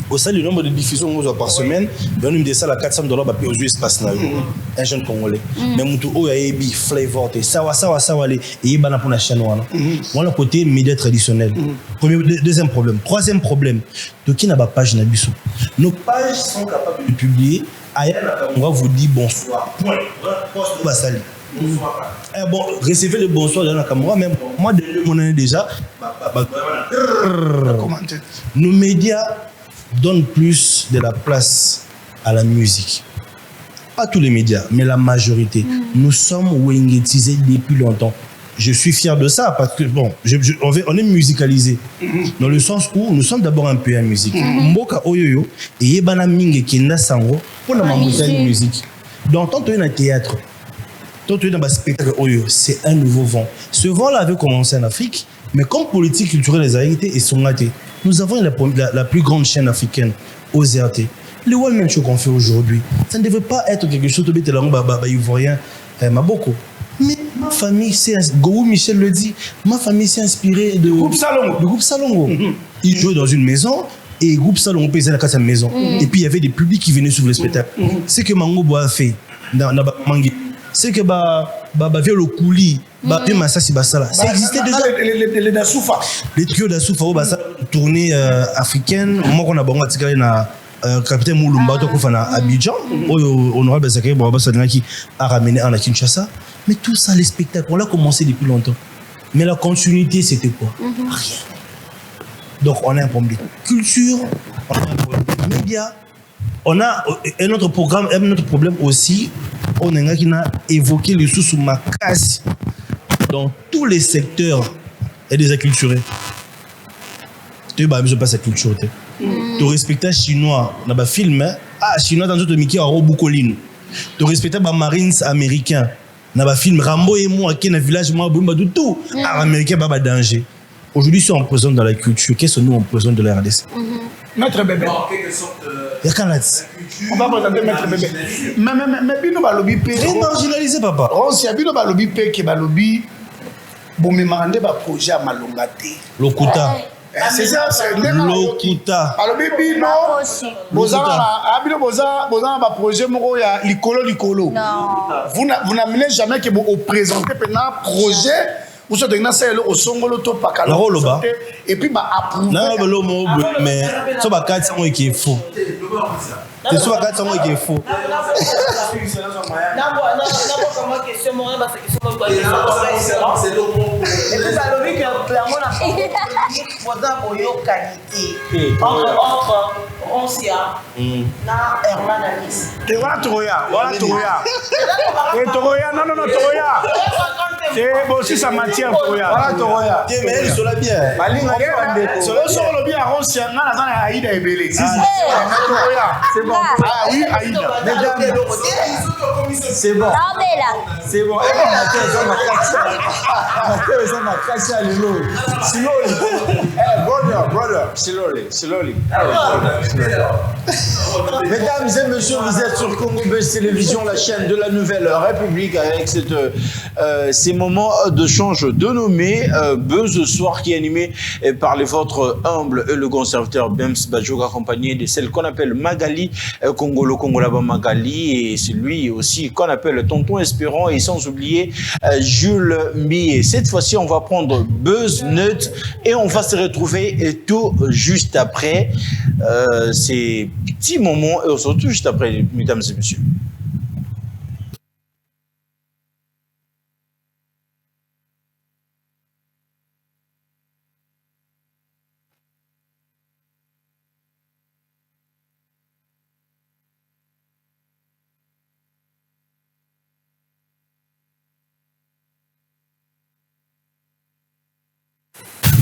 au sein du nombre de diffusions par semaine on me dit ça à $400 aux US passe un jeune congolais mais mutu o yaebi flavor te sawa les et bana pour la chaîne wana moi le côté média traditionnel deuxième problème troisième problème to qui n'a pas page na biso nos pages sont capables de publier on va vous dire bonsoir point poste basali bon, recevez le bonsoir dans la caméra, mais moi, mon année déjà, nos médias donnent plus de la place à la musique. Pas tous les médias, mais la majorité. Nous sommes wengétisés depuis longtemps. Je suis fier de ça parce que, bon, on est musicalisé. Dans le sens où nous sommes d'abord un peu en musique. Mboka oyoyo, et yebana minge kenda sango, pour la musique. Donc, tant que tu es dans le théâtre, c'est un nouveau vent. Ce vent-là avait commencé en Afrique, mais comme politique culturelle des Haïti et son athée, nous avons la plus grande chaîne africaine, OZRT. Le One Man Show qu'on fait aujourd'hui, ça ne devait pas être quelque chose de ivoirien, Maboko. Mais ma famille s'est Gou Michel le dit, ma famille s'est inspirée de groupe Salongo. Il jouait dans une maison et groupe Salongo paysait la casse maison. Et puis il y avait des publics qui venaient suivre le spectacle. C'est que Mango a fait dans Mangi. C'est que via le coulis, Massassi Bassala. Ça existait déjà. Les Dasoufa. Les trios Dasoufa, tournée africaine. Moi, on a bon article na capitaine Moulumba, à Abidjan. Honorable Zakari qui a ramené en Kinshasa. Mais tout ça, les spectacles, on l'a commencé depuis longtemps. Mais la continuité, c'était quoi? Rien. Donc, on a un problème de culture, on a un problème de médias. On a un autre problème aussi. On a évoqué les sous-macasse dans tous les secteurs et des acculturés. Tu n'as pas cette culture. Tu respectes les Chinois dans le film. Chinois dans le Mickey à Robucolino. Tu respectes les Marines américains. Dans le film Rambo et moi, qui est dans le village, moi, tout. Américain, pas danger. Aujourd'hui, si on présente dans la culture, qu'est-ce que nous on présente de la RDC? Maître Bébé. Il y a qu'un là. On va présenter Maître Bébé. Mais Bino Balobi P. Très marginalisé, papa. On s'y a Bino Balobi P qui Balobi. Bon, mais Marandé va projet à Malongate. Lokuta. C'est ça, c'est Lokuta. Balobi Bino. Bozan va projet Moro ya Likolo. Vous n'amenez jamais que vous présentez un projet. Vous êtes dans au Songolo Topaka. Et puis, approuvé. Non, mais ça va 400 mois qui est faux. C'est soit 400 mois qui est faux. C'est bon, si ça matière, Toya. Voilà, Toya. Mais elle, sur la bière. Sur le bien, on s'y a Aïda et Bélé. C'est bon. Ah oui, Aïda. C'est bon. C'est bon. Brother, slowly. Mesdames et messieurs, vous êtes sur Congo Buzz Télévision, la chaîne de la Nouvelle République, avec ces moments de change de nommé. Buzz Soir qui est animé par votre humble et le conservateur Bems Badjoga, accompagné de celle qu'on appelle Magali, Congolaba Magali, et celui aussi qu'on appelle Tonton Espérant, et sans oublier Jules Millet. Cette fois-ci, on va prendre Buzz Nut et on va se retrouver tout juste après ces petits moments, et on se retrouve juste après, mesdames et messieurs.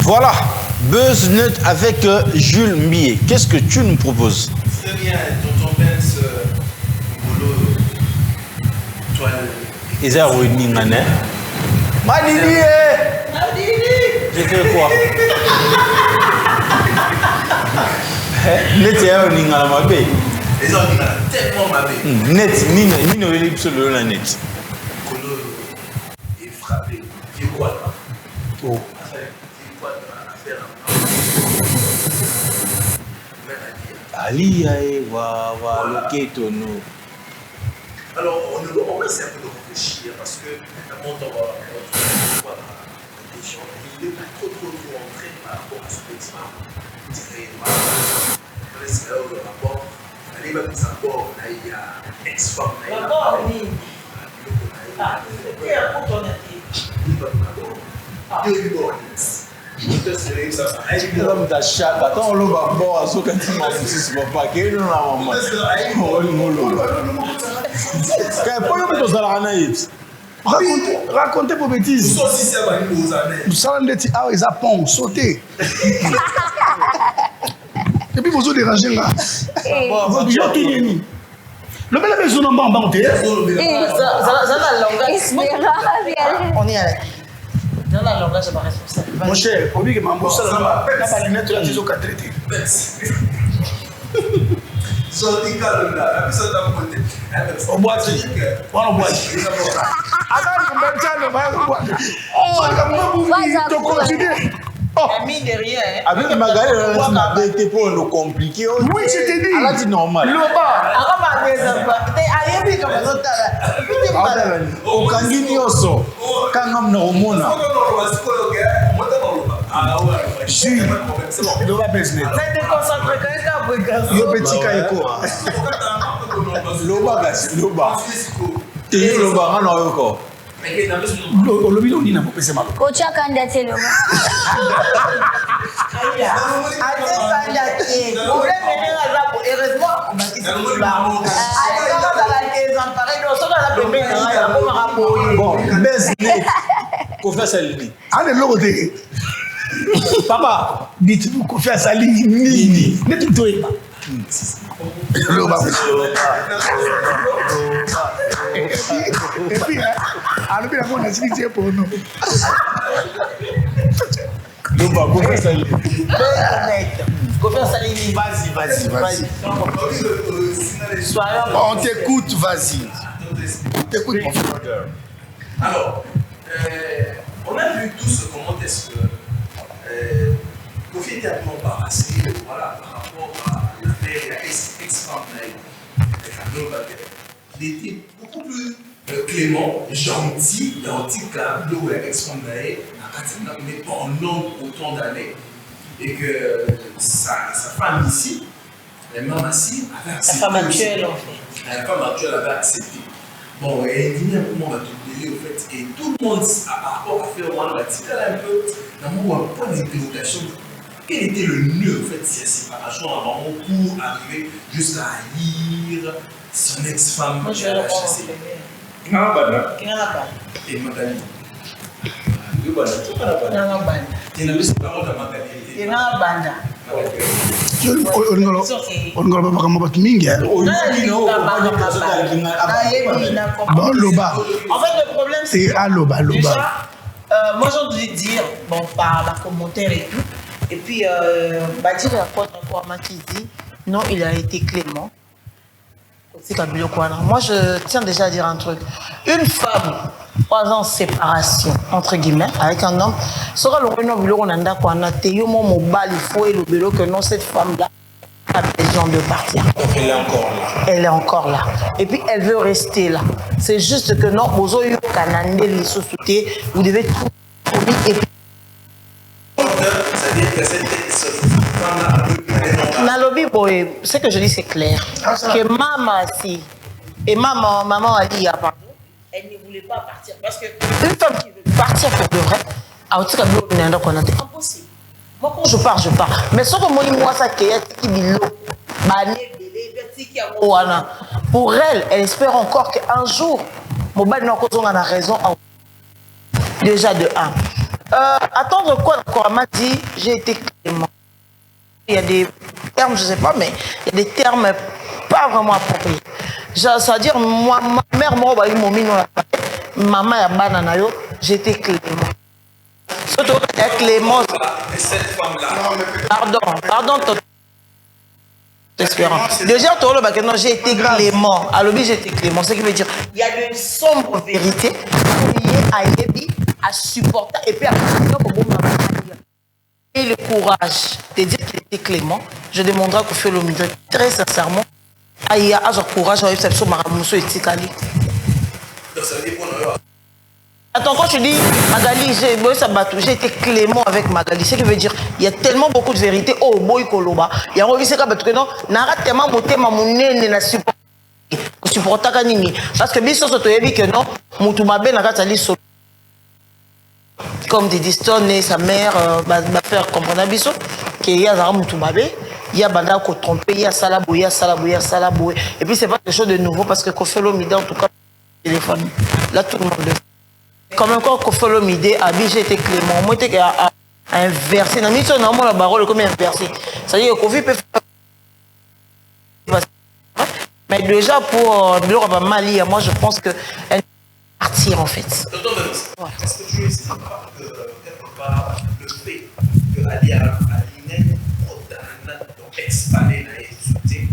Voilà, Buzz Nut avec Jules Millet. Qu'est-ce que tu nous proposes? Très bien, tonton Benz, boulot, toi. Ils ont réuni Mané. Madini! J'ai fait quoi? Net, il y a réuni Mané. Les gens ont tellement mabé. Net, ni ne veut pas le net. Colo est frappé. Il est quoi? Oh. Ali wa loketono. Alors on essaie un peu de réfléchir parce que à mon temps des gens, il n'est pas trop entré par rapport à ce petit on essaie le rapport. Allez va nous rapport il y a ex-femme. Rapport oui. C'était un peu ton Attends, on l'a bon à ce que tu m'as dit, c'est pas qu'il y a un moment. Racontez vos bêtises. Vous avez un pont, sauter. Et puis vous avez dérangé là. Vous avez tout gagné. Le bel abbé, son en banque. On y est. Dans la langage, c'est pas responsable. Mon cher, on dit que ma bourse, la lunette, la tisou qu'a traité. Sorti calme là, ça t'a monté. On boit, on boit. Attends, continuer. Mine de rien. Avec Magali, on a été pour le compliqué. Oui, je t'ai dit. Elle a dit normal. Au Kangini Oso, Kangam Normona. Il va baisser. Yo petit kaiko. Loba gas, loba. T'es loba, on a encore. Le bidon n'a pas passé mal. Coach a candidaté le bon, confiance à lui. Allez, l'autre. Papa, dites-vous confiance à lui. Nini. Ne tu dois pas. Et puis, Alors, il y a mon assuré pour nous. Non, pas pour ça. Vas-y. On t'écoute, vas-y. On t'écoute, mon frère. Alors, on a vu tous comment est-ce que Kofi était un peu embarrassé voilà, par rapport à l'affaire de la ex-femme il était beaucoup plus clément, gentil, que la ex-femme mais pendant autant d'années. Et que sa femme ici, la maman ici, avait accepté. La femme actuelle, en fait. La femme actuelle avait accepté. Bon, et il dit un peu, on va te donner, au fait, et tout le monde, par rapport à faire, on va tirer un peu, dans un point d'interrogation. Quel était le nœud, en fait, de cette séparation avant pour arriver jusqu'à haïr son ex-femme? Moi, je vais le prendre. Qui n'a pas Et Magali. On ne va pas comme mingi. Loba. En fait, le problème, c'est à Loba. Déjà, moi, j'ai envie de dire, bon, par la commentaire et tout, et puis, Badir rapporte encore à qui dit, non, il a été clément. Moi, je tiens déjà à dire un truc. Une femme, 3 ans de séparation, entre guillemets, avec un homme, sera le renom de l'Onanda Kwana, Théo, mon mobile, il faut et le vélo que non, cette femme-là a besoin de partir. Donc elle est encore là. Elle est encore là. Et puis, elle veut rester là. C'est juste que non, vous avez vous devez tout. Et puis, c'est-à-dire que cette femme-là, Nalobi, ce que je dis, c'est clair. Que maman, si, et maman a dit, elle ne voulait pas partir. Parce qu'une femme qui veut partir pour de vrai, c'est impossible. Moi, quand je pars, je pars. Mais ce que moi, ça qui pour elle, elle espère encore qu'un jour, on a raison. Déjà de 1. Attendre quoi, encore m'a dit, j'ai été clément. Il y a des termes, je ne sais pas, mais il y a des termes pas vraiment appropriés. C'est-à-dire, moi, ma mère, moi, maman, j'étais clément. Surtout, clément. cette femme-là. Pardon, Espérance. Déjà, j'ai été clément. À l'objet, j'étais clément. Ce qui veut dire, il y a une sombre vérité liée à Yebi, à supporter, et puis à et le courage de dire qu'il était clément, je demanderai qu'au fait le milieu très sincèrement, il y a un courage à l'exception de Maramousso et Tikali. Attends, quand tu dis Magali, j'ai été clément avec Magali, ce qui veut dire il y a tellement beaucoup de vérité. Oh, boy, Koloba. Il y a un qui que non, n'arrête tellement monter ma monnaie, n'a supporter Kanini. Parce que bien sûr, tu que non, Moutumabe n'a pas allé solo. Comme des Diston et sa mère va faire comprendre à Bissot qu'il y a Zara Moutumabe, il y a Banda qui trompé, il y a Salabou, il y a Salabou, il y a Salabou. Et puis c'est pas quelque chose de nouveau parce que Kofelo Mide, en tout cas, téléphone. Là, tout le monde le fait. Quand même, quand Kofelo Mide a dit j'étais clément, moi j'étais inversé. Dans mission, normalement, la parole comme inversée. C'est-à-dire que Kofi peut faire. Mais déjà, pour Bilor Mali, moi je pense que. Partir en fait. Est-ce que tu sais pas que quelque part le fait que Ali Aline, donc ex-palais, a insulté,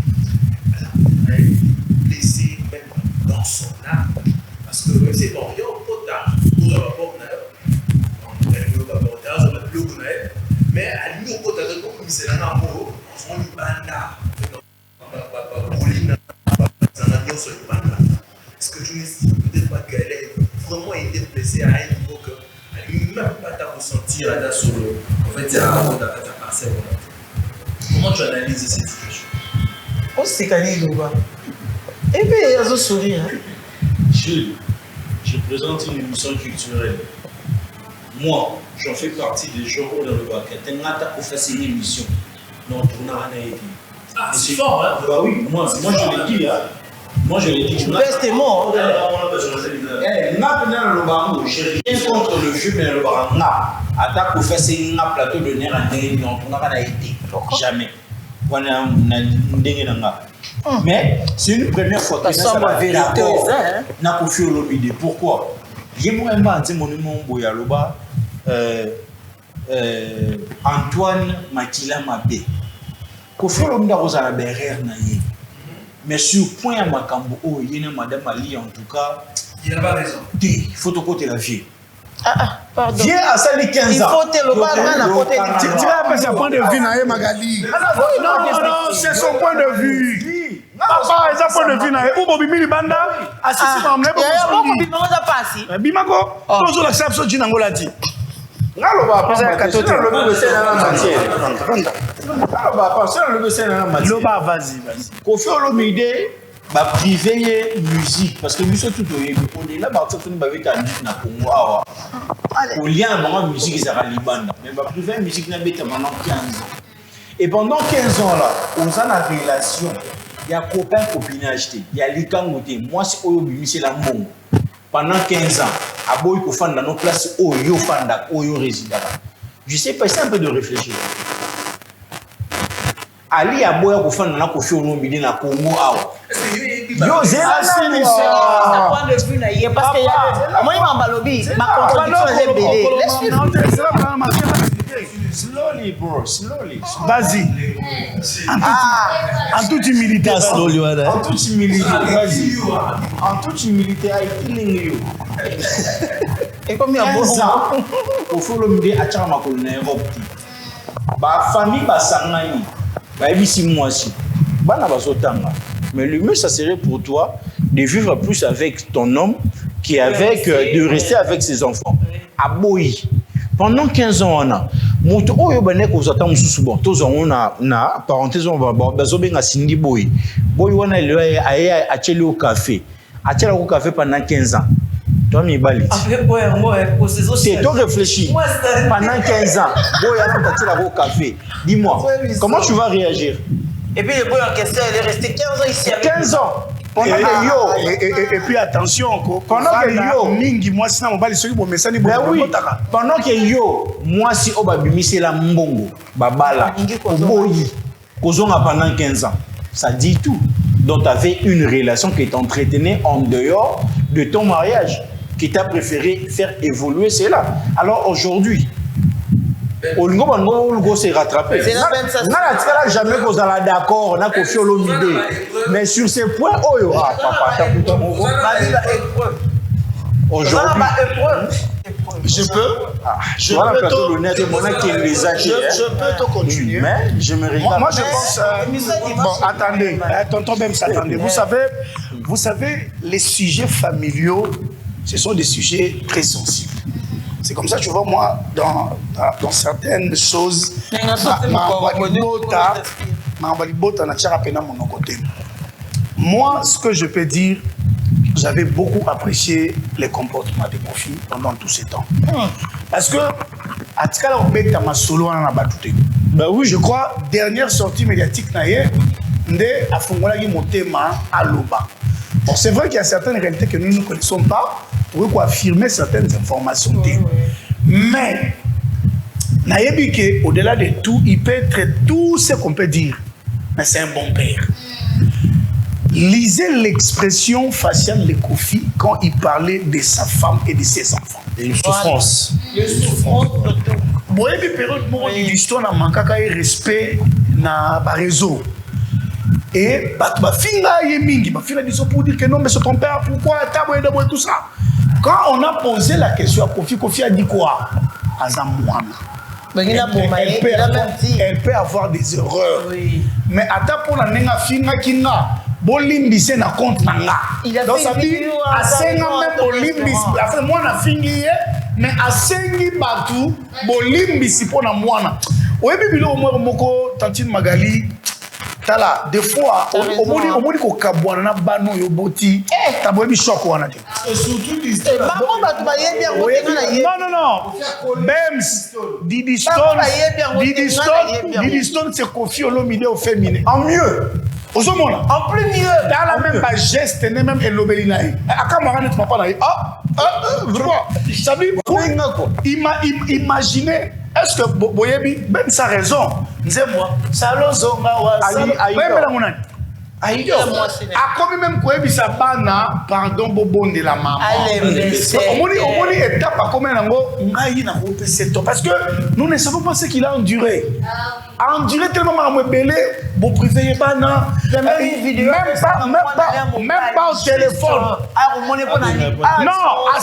a blessé même dans son âme, parce que c'est bon, il y a un peu tard, pour avoir mais Ali au côté de comme c'est un amour, on lui banda, est-ce que tu ne peut-être pas qu'elle ait vraiment été blessée à un niveau qu'elle n'a même pas à ressentir là solo. En fait, il y a un peu de parcelle. Comment tu analyses cette situation? On s'est gagné le bas. Et puis, il y a un sourire. Je présente une émission culturelle. Moi, j'en fais partie des gens dans le bac. Tu as fait une émission. Non, tu n'as rien été. Ah, c'est fort, hein? Bah oui, moi je l'ai dit, hein. Moi je l'ai dit. Tu restes mort. J'ai rien contre le jeu, mais le baranga. Attaque pour faire un plateau de nerfs en dernier, non, on n'a pas été. Jamais. Mais c'est une première fois que ça va vérité. N'a pas fait l'obédé. Pourquoi? Antoine Makila Mabé. Kofi Olomide a derrière naïe. Mais sur point à Makambo, il y a Madame Ali en tout cas. Il n'a pas raison. Il faut te côté la vie. Pardon. Viens à ça les 15 ans. Il faut te le bas à côté. Tu vas appeler son point de vue, Naïe Magali. Non, c'est son point de vue. Papa, c'est son point de vue, Naïe. Ou Bobi Milibanda, assisi mamle. Il y a beaucoup de gens qui passent. Bimako, toujours la chef Soji Nangola dit. Loba vas-y. Kofi Olomide va priver musique parce que musique tout on est là partir pour nous avec un na Congo awa. Au lien avec musique ils a libanda mais va priver musique na beta pendant 15 ans. Et pendant 15 ans là, on a la relation. Il y a copain copinage, il y a likangote. Moi c'est Oyobi c'est la mbongo. Pendant 15 ans, à boy ko fan dans nos places Oyo fanda Oyo résident. Je sais pas, c'est un peu de réfléchir. Ali a boy ko fan dans Kofi Olomide na Congo awa. Yo zela c'est ça point de vue naïe parce que moi il m'a balobi ma contradiction est belée. Slowly bro, slowly. Vas-y. En toute humilité. En toute humilité, vas-y. En toute humilité, I killing you. Et comme il y a beaucoup au faut le me a chama ko na Europe. Ba famille ba sangani. Ba ebisi mwasi. Bana bazotanga. Mais le mieux ça serait pour toi de vivre plus avec ton homme qu'avec de rester avec ses enfants. À Boyi. Pendant 15 ans, on a moto oyo bane ko zata mususu bon tozo on na parenthèse on va bazobenga Cindy Boy wana le aya acheli au café achela au café pendant 15 ans toi mi bali c'est toi réfléchis pendant 15 ans Boy ana achela au café dis-moi comment tu vas réagir et puis le boy en question il est resté 15 ans ici 15 ans et puis attention, pendant que yo mingi moi si na mobali soki bo mesani bo botaka pendant que yo moi si obabimisi la mbongo babala boyi kozonga pendant 15 ans ça dit tout donc tu avais une relation qui t'entretenait en dehors de ton mariage qui t'a préféré faire évoluer cela alors aujourd'hui Olingo bango s'est rattrapé. N'a jamais qu'on a d'accord, n'a Kofi Olomide. Mais sur ces points, oh papa, t'as plutôt mon gros. Aujourd'hui, je peux te continuer. Mais je me regarde. Moi, je pense. Bon, attendez, tonton même s'attendez. Vous savez, les sujets familiaux, ce sont des sujets très sensibles. C'est comme ça, tu vois, moi, dans certaines choses, moi, ce que je peux dire, j'avais beaucoup apprécié les comportements de Kofi pendant tous ces temps. Parce que, bah oui, je crois, dernière sortie médiatique, bon, c'est vrai qu'il y a certaines réalités que nous ne connaissons pas pour affirmer certaines informations. Mais, au-delà de tout, il peut être tout ce qu'on peut dire. Mais c'est un bon père. Lisez l'expression faciale de Kofi quand il parlait de sa femme et de ses enfants. Et une souffrance. Une souffrance. Bon, il y a une période où l'histoire n'a manqué de respect dans le réseau. Et ma fille pour dire que non, mais c'est ton père, pourquoi tout ça. Quand on a posé la question à Kofi, Kofi a dit quoi? Elle peut avoir des erreurs. Oui. Mais attends pour la nenga finga kinga. Bolimbise na compte nanga. Donc ça dit asenga même bolimbise. Après moi na fingi mais asengi batu bolimbisi pona mwana. Oyebi bilo moko Tantine Magali. Tala des fois au moni ko kabwana na bano yo boti taboyebi choc wana te. Et surtout l'histoire. Non. Bems Didi Stone c'est Kofi Olomide au féminin. En mieux. En plus mieux. Dans la même geste, même Elobelina. Akamara ne papa là. Ça veut dire imaginez. Est-ce que Boyebi, même sa raison, disais-moi, Salon Zonga, Aïe, comme même quoi, ça bana, pardon, bobon de la maman. On dit étape à combien parce que nous ne savons pas ce qu'il a enduré. A enduré tellement à belé, bon privé bana, même pas au téléphone. Non, à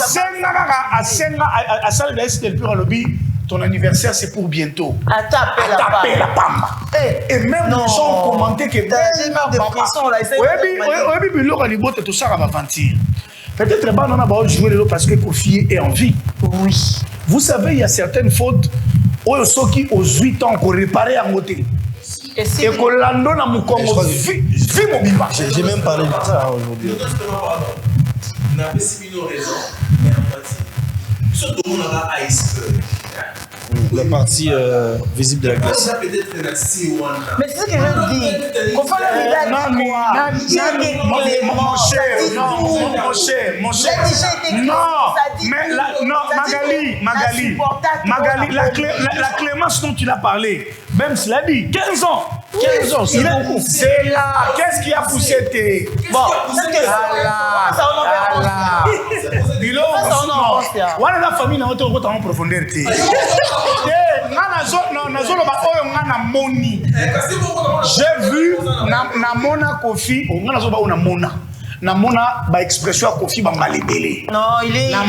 salle de plus lobby. Ton anniversaire, c'est pour bientôt. À taper la pamba. Et même les gens ont commenté que peut-être que on a joué parce que Kofi est en vie. Oui. Vous savez, il y a certaines fautes où ceux qui ont 8 ans qu'on réparait en côté. Et qu'on l'a donné à mon Congo. J'ai même parlé de ça aujourd'hui. On a raison, mais en partie. Ce dont on a iceberg. La partie visible de la glace. Mais c'est ce que je dis. Qu'on fait mon cher. Magali, la clémence dont tu l'as parlé, même cela dit, 15 ans. 15 ans, c'est là. Qu'est-ce qui a poussé tes... Bon, c'est que ça, on a la famille, on a en profondeur. J'ai vu na Kofi, na mona ba expression à Kofi ba malibélé. Non, il est à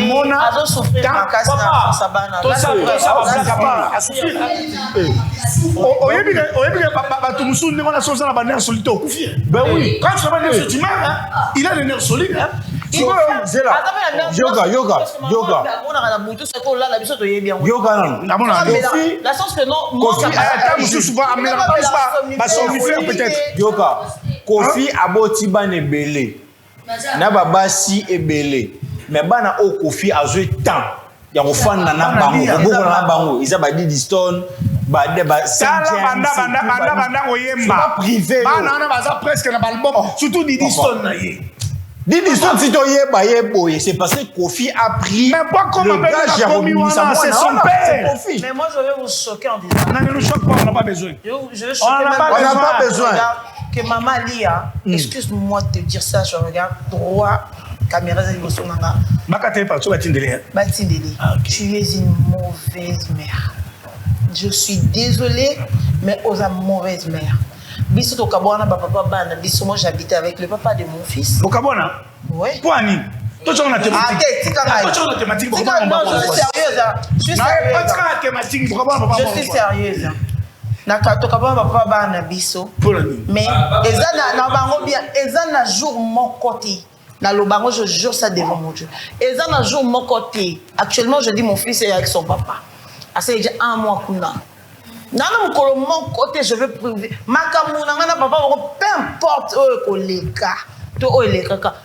souffrir ma casse na sabana. Ça va souffrir. Papa tout musu ne on a sorti na bannière solide au Kofi. Ben oui, quand tu vas nerf tu meurs, il a des nerfs solides hein. C'est là. Yoga. On a la boutou c'est qu'on là la biso to yé bien. Yoga non. La sens que non, Kofi a musu souvent amener pas somnifère peut-être. Yoga. Kofi aboti bane belé. Na babasi ebele. Mais bana o Kofi a joué tant. Ya ko fan na bango, boko na bango, isa ba di stone. Ba banda oyemba privé. Bana na baza presque na album, surtout di stone na yé. Didi son si to yeboye, c'est parce que Kofi a pris. Mais pas comme le gars c'est son père. Mais moi je vais vous choquer en disant. Non, ne nous choque pas, on n'a pas besoin. Je vais choquer même. On n'a pas besoin. Que maman Lia, excuse-moi de te dire ça, je regarde droit, caméra de l'émotion. Tu es une mauvaise mère. Je suis désolée, mais aux mauvaise mère. Biso to kabwana ba papa bana biso moi j'habitais avec le papa de mon fils. Au kabwana? Ouais. Poani. Toi tu as une thématique. Toi tu as une thématique. Je suis sérieuse. Na to kabwana papa bana biso. Mais ezana na bango bien, ezana jour mon côté. Na lo bango je jure ça devant mon Dieu. Ezana jour mon côté. Actuellement je dis mon fils est avec son papa. Assez déjà un mois kuna. Nana mukolo mon côté je veux prouver makamuna ngana papa peu importe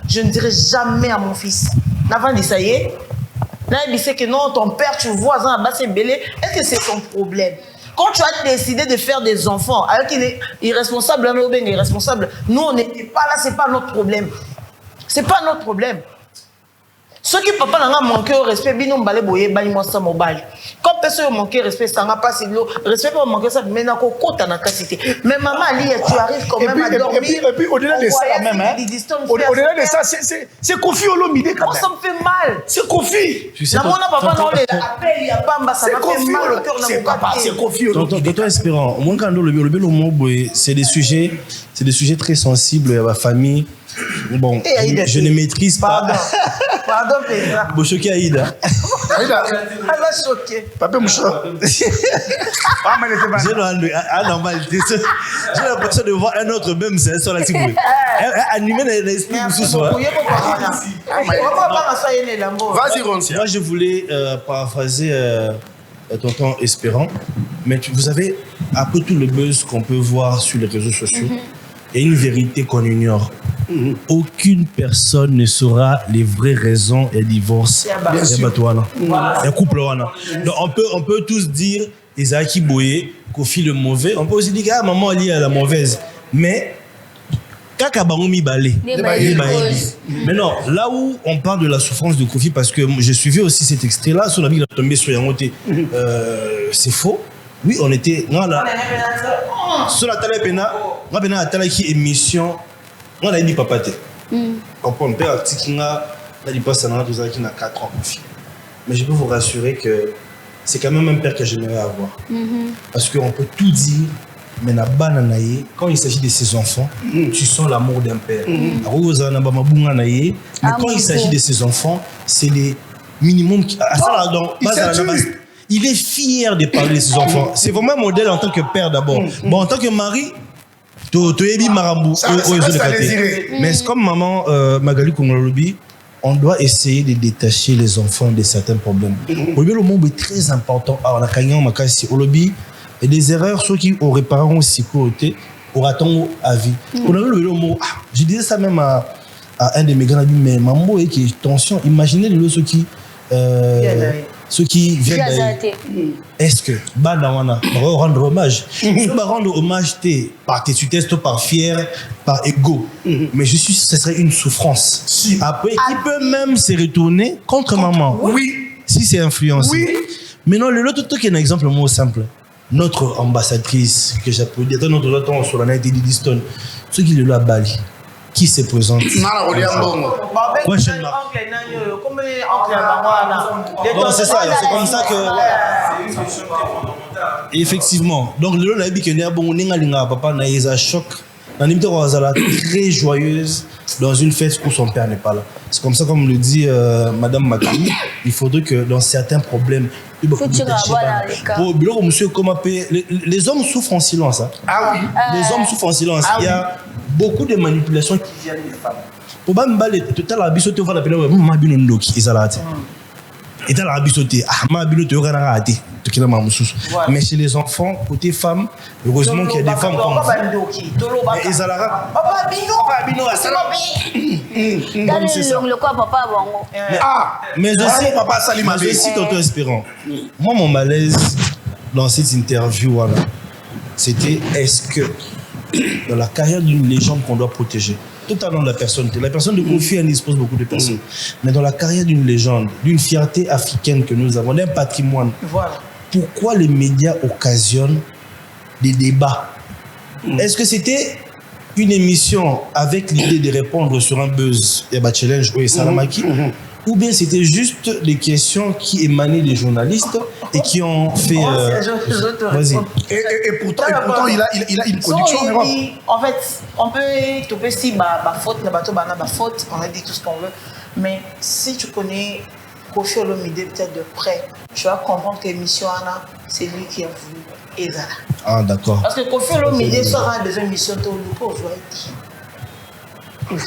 je ne dirai jamais à mon fils n'avant dit ça y est là il dit que non ton père tu vois ça bas c'est belé est-ce que c'est ton problème quand tu as décidé de faire des enfants alors qu'il est irresponsable nous on n'est pas là c'est pas notre problème ceux qui papa n'a pas manqué au respect, bino mbale boye bani moi ça mobile. Comme personne manqué respect, ça n'a pas si l'eau. Respect pas manquer ça, mais n'a qu'au côté n'a qu'à citer. Mais maman Ali, tu arrives quand même à dormir. Et puis au-delà de ça même, hein. Au-delà de ça, c'est Kofi Olomide quand même. Ça me fait mal. C'est Kofi. La mon papa non les appelle, il y a pas ça m'a fait mal au cœur c'est papa, c'est Kofi Olomide. Tonton Espérant, au moins quand le mot c'est des sujets très sensibles à ma famille. Bon, je ne maîtrise pas. Pardon, Pédra. Vous choquez Aïda. Aïda. Elle va choquer. Papa Moucha. J'ai l'impression de voir un autre même, c'est sur la cible. Animé dans l'esprit ce soir. Vas-y, Ronsi. Moi, je voulais paraphraser Tonton Espérant, mais vous avez, après tout le buzz qu'on peut voir sur les réseaux sociaux, il y a une vérité qu'on ignore. Aucune personne ne saura les vraies raisons et divorce. Un couple. Donc on peut tous dire Isaki Boye, Kofi le mauvais. On peut aussi dire que maman est la mauvaise. Mais mais non, là où on parle de la souffrance de Kofi, parce que j'ai suivi aussi cet extrait-là, sur la vie tombé sur Yangote, c'est faux. Oui, on était. Sur la télé, on a une émission. On a dit papa te. Comprends, père a dit qu'il a dit pas ça, nous avons 4 ans. Mais je peux vous rassurer que c'est quand même un père que j'aimerais avoir. Parce qu'on peut tout dire, mais quand il s'agit de ses enfants, tu sens l'amour d'un père. Mais quand il s'agit de ses enfants, c'est les minimum. Il est fier de parler de ses enfants. C'est vraiment un modèle en tant que père d'abord. Bon, en tant que mari, mais c'est comme maman Magali Kongolobi, on doit essayer de détacher les enfants de certains problèmes. Le monde est très important. Alors, la Kanyan Makasi Olobi, et des erreurs, ceux qui auraient réparé aussi côté, aura-t-on à vie. Je disais ça même à un de mes grands amis, mais maman, qui attention, imaginez ceux qui viennent. Est-ce que Badawana va rendre hommage? Je vais rendre hommage par testesse, par fier, par ego. Mais je suis, ce serait une souffrance. Après, il peut même se retourner contre maman. Oui. Si c'est influencé. Oui. Mais non, l'autre truc est un exemple moins simple. Notre ambassadrice, que j'applaudis, notre autre sur la Night Ediston, ceux qui le à Bali. Qui se présente? Non, c'est ça, c'est comme ça que. Effectivement. Donc, le lot dit que papa n'a un choc. Très joyeuse dans une fête où son père n'est pas là. C'est comme ça, comme le dit Madame Magali, il faudrait que dans certains problèmes, les hommes souffrent en silence. Hein. Ah oui. Les hommes souffrent en silence. Il y a beaucoup de manipulations qui viennent des femmes. Pour Bambale, tout à l'heure, il faut l'appeler mais chez les enfants, côté femmes, heureusement qu'il y a des femmes comme vous. Mais aussi, Tonton Espérant. Moi, mon malaise dans cette interview, voilà, c'était est-ce que dans la carrière d'une légende qu'on doit protéger, tout à l'heure la personne de confiance, elle dispose beaucoup de personnes. Mais dans la carrière d'une légende, d'une fierté africaine que nous avons, d'un patrimoine, voilà. Pourquoi les médias occasionnent des débats? Est-ce que c'était une émission avec l'idée de répondre sur un buzz, challenge ou Salamaki, ou bien c'était juste des questions qui émanaient des journalistes et qui ont fait... Vas-y. Et pourtant, il a une production en Europe. En fait, on peut trouver si faute, faute, on a dit tout ce qu'on veut, mais si tu connais Kofi Olomide peut-être de près, tu vas comprendre que l'émission Anna, c'est lui qui a voulu Ezala. Ah, d'accord. Parce que Kofi Olomide sera des émissions de l'Uko, je dois dire.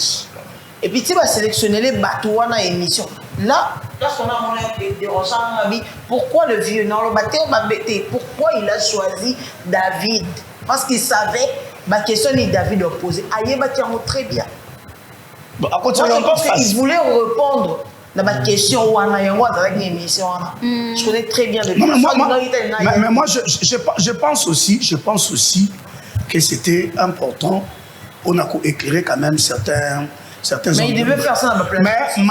Et puis tu vas sélectionner les bateaux dans l'émission. Là, on a des recherches. Pourquoi le vieux non le bateau pourquoi il a choisi David? Parce qu'il savait ma question est David opposé. Aïe, très bien. Moi, je pense qu'il voulait répondre à ma question avec l'émission. Je connais très bien le mais moi, je pense aussi que c'était important. On a éclairé quand même certains. Mais il devait faire ça dans ma place. Mais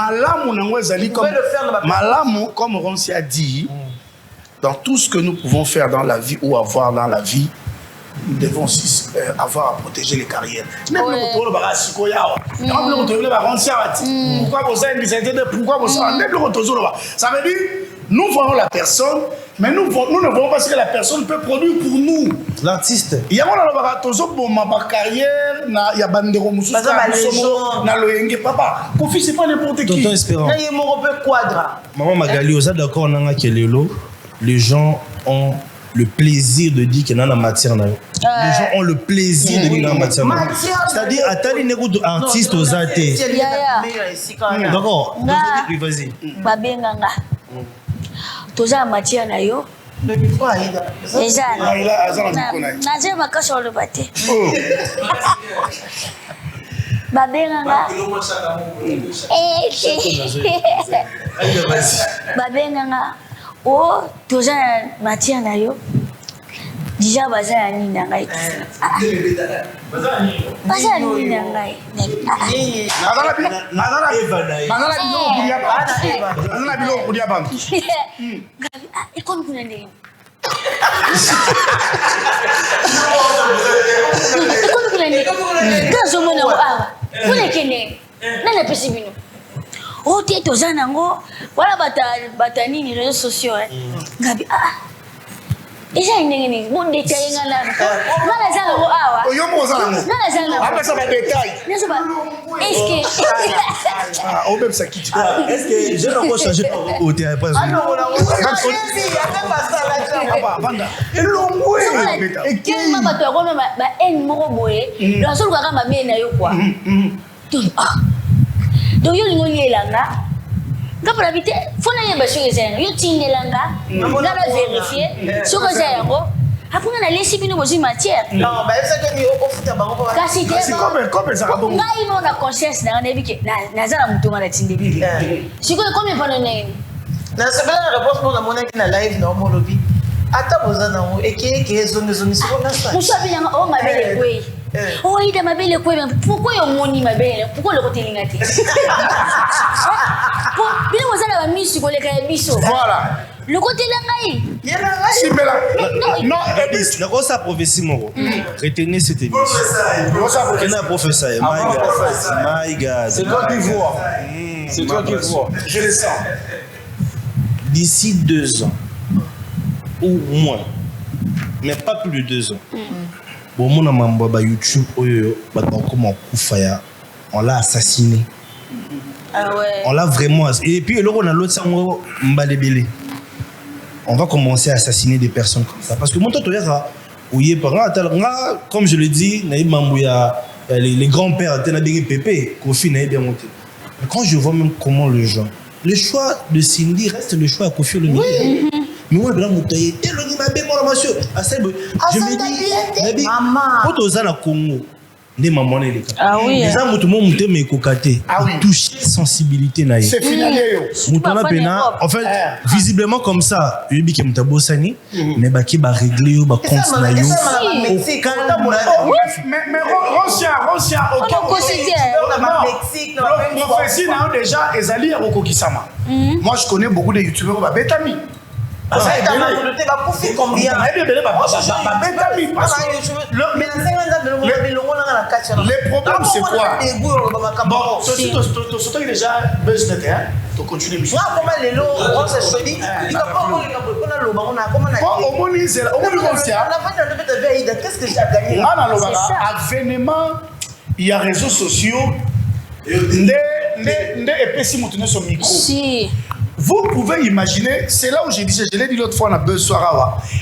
Malamu, comme Ronsi a dit, dans tout ce que nous pouvons faire dans la vie ou avoir dans la vie, nous devons aussi avoir à protéger les carrières. Pourquoi ça veut dire, nous voyons la personne, mais nous ne voyons pas ce que la personne peut produire pour nous. L'artiste. Il y a ma carrière, il y a Bandero Moussouka, papa. Kofi, c'est pas n'importe qui. Tonton Espérant. Maman Magali, vous êtes d'accord les gens ont le plaisir de dire qu'il y a la matière. Les gens ont le plaisir de dire qu'il y a la matière. C'est-à-dire, à tel niveau d'artiste aux athées. D'accord. Vas-y. Toza matière na yo. Déjà. Naje makasho le bate. Babenganga. Babenganga. Oh, toza matière na yo. Déjà baza ni na ngai. Baza ni na ngai. Ikon kuna nini? Ikon kuna nini? Kazo mwana wa. Vous les connaissez. Non, les possibles. Oh, tu es aux anango. Voilà, batani, les réseaux sociaux. Gabi, et j'ai une bon détail. Est-ce que je n'ai pas changé au théâtre? Donc, Gapa habité, faut n'aller pas sur les airs. Yo tine langa, on va vérifier. Sur les airs, après on a laissé bien nos matières. Non, bah ça que ni au foot ba ko. Kasi c'est comme ça bon. Nga ino na conscience na nebi ke na zala mutu ngana tinde bi. Siko comme pas non nene. Na se bela réponse pour la monnaie qui na live na mo lobi. Ata bozana mo eke zone siko na ça. Musabi yanga o mabele kwei. Oh, il a mabele kwei. Pourquoi yo moni mabele? Pourquoi le côté lingati? Bien vous allez la mise sur les cabisso. Voilà. Le côté langaï. Non, la grosse prophétie moro. Retenez cette émission. Quel est professeur? My God. C'est toi qui vois. C'est toi qui vois. Je le sens. D'ici 2 ans ou moins, mais pas plus de 2 ans. Bon, mon amant ba YouTube, on l'a assassiné. Ah ouais. On l'a vraiment. Et puis, on a l'autre, on va commencer à assassiner des personnes comme ça. Parce que mon tonton, comme je le dis, les grands-pères, Pépé, Kofi n'a bien monté. Mais quand je vois même comment le choix de Cindy reste le choix à Kofi Olomide. Mais moi, je me dis, Congo. Ah oui. Les gens toucher sensibilité. C'est finalé. En fait, visiblement comme ça, mais qui va régler au compte na yo. Mais Rosia, aucun prophétie déjà ezali à Okokisama. Moi je connais beaucoup de youtubeurs ba betami. Le problème c'est quoi? Bon, surtout déjà buzz de terre, tu continues. Moi, comment les lots, on s'est choisi. Il va pas mourir comme au moins, c'est là. Qu'est-ce que j'ai gagné? Avènement, il y a réseaux sociaux. Vous pouvez imaginer, c'est là où je disais, je l'ai dit l'autre fois, on a besoin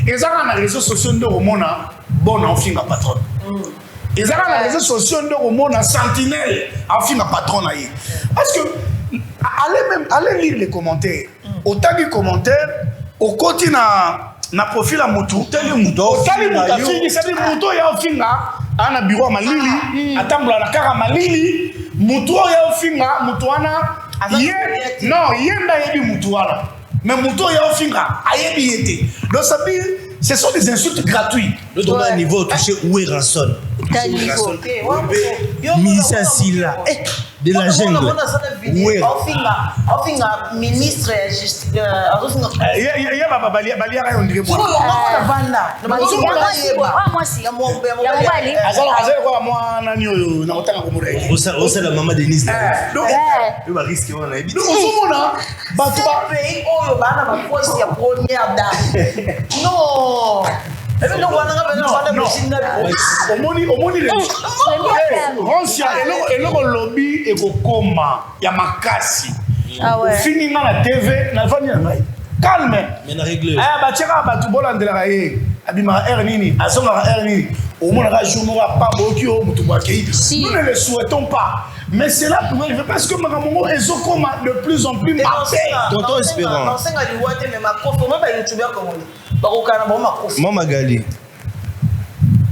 de et ça, on a les réseaux sociaux de Romona, bon, on finit ma patronne. Et ça, on a les réseaux sociaux de Romona, sentinelle, on finit ma patronne. Parce que, allez lire les commentaires. Autant de commentaires, au côté na profil à Moutou. Autant de Moutou, c'est-à-dire Moutou, il y a un film, à bureau à Malili, à Tamboula, à Kara Malili, Moutou, il y a un film, Moutou, non, il y a un Moutouala. Mais Moutou, il y a un film, donc ça veut dire, ce sont des insultes gratuites. Le domaine niveau touché où est Rasson. Ministre Silla. De la jungle. Où est ministre justice. Il y a on dirait moi. C'est la maman Denise. Donc, lobby et coma ya makasi. Fini na la TV na fani na calme. Mais na règle. Ba tcheka ba tu bola ndela ye. Abima R nini, azonga R nini. Au moins la journée pas bokio mutu bakei. Nous ne le souhaitons pas. Mais c'est là pour arriver parce que Maramongo est de plus en plus marqué. Tonton Espérant. Maman Gali.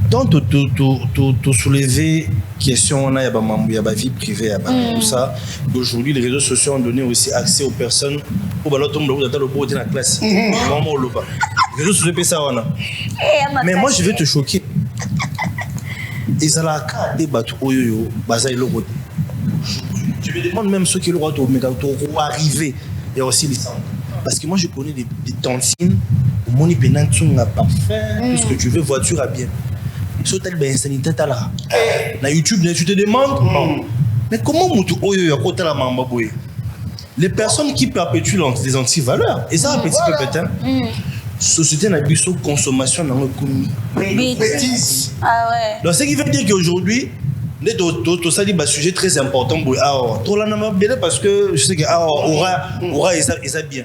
Donc, tu soulever question, on a la vie privée, tout ça. Aujourd'hui, les réseaux sociaux ont donné aussi accès aux personnes pour le dans la classe. Les réseaux sociaux, ça, on a. Mais moi, je vais te choquer. Et ça a des bateaux, je me demande même ceux qui le vont arriver et aussi les parce que moi, je connais des tantines, au monde, ils ont parfait, tout ce que tu veux, voiture à bien. Sur tel ben sanitaire là. Na YouTube, tu te demandes Mais comment Moutou Oyo a côté la Mambaboye? Les personnes qui perpétuent les anti-valeurs, et ça, un petit peu peut-être, société n'a plus de consommation dans le commis. Bêtise. Ah ouais. Donc, ce qui veut dire qu'aujourd'hui, ça dit un sujet très important pour trop là, parce que je sais que aura ça bien.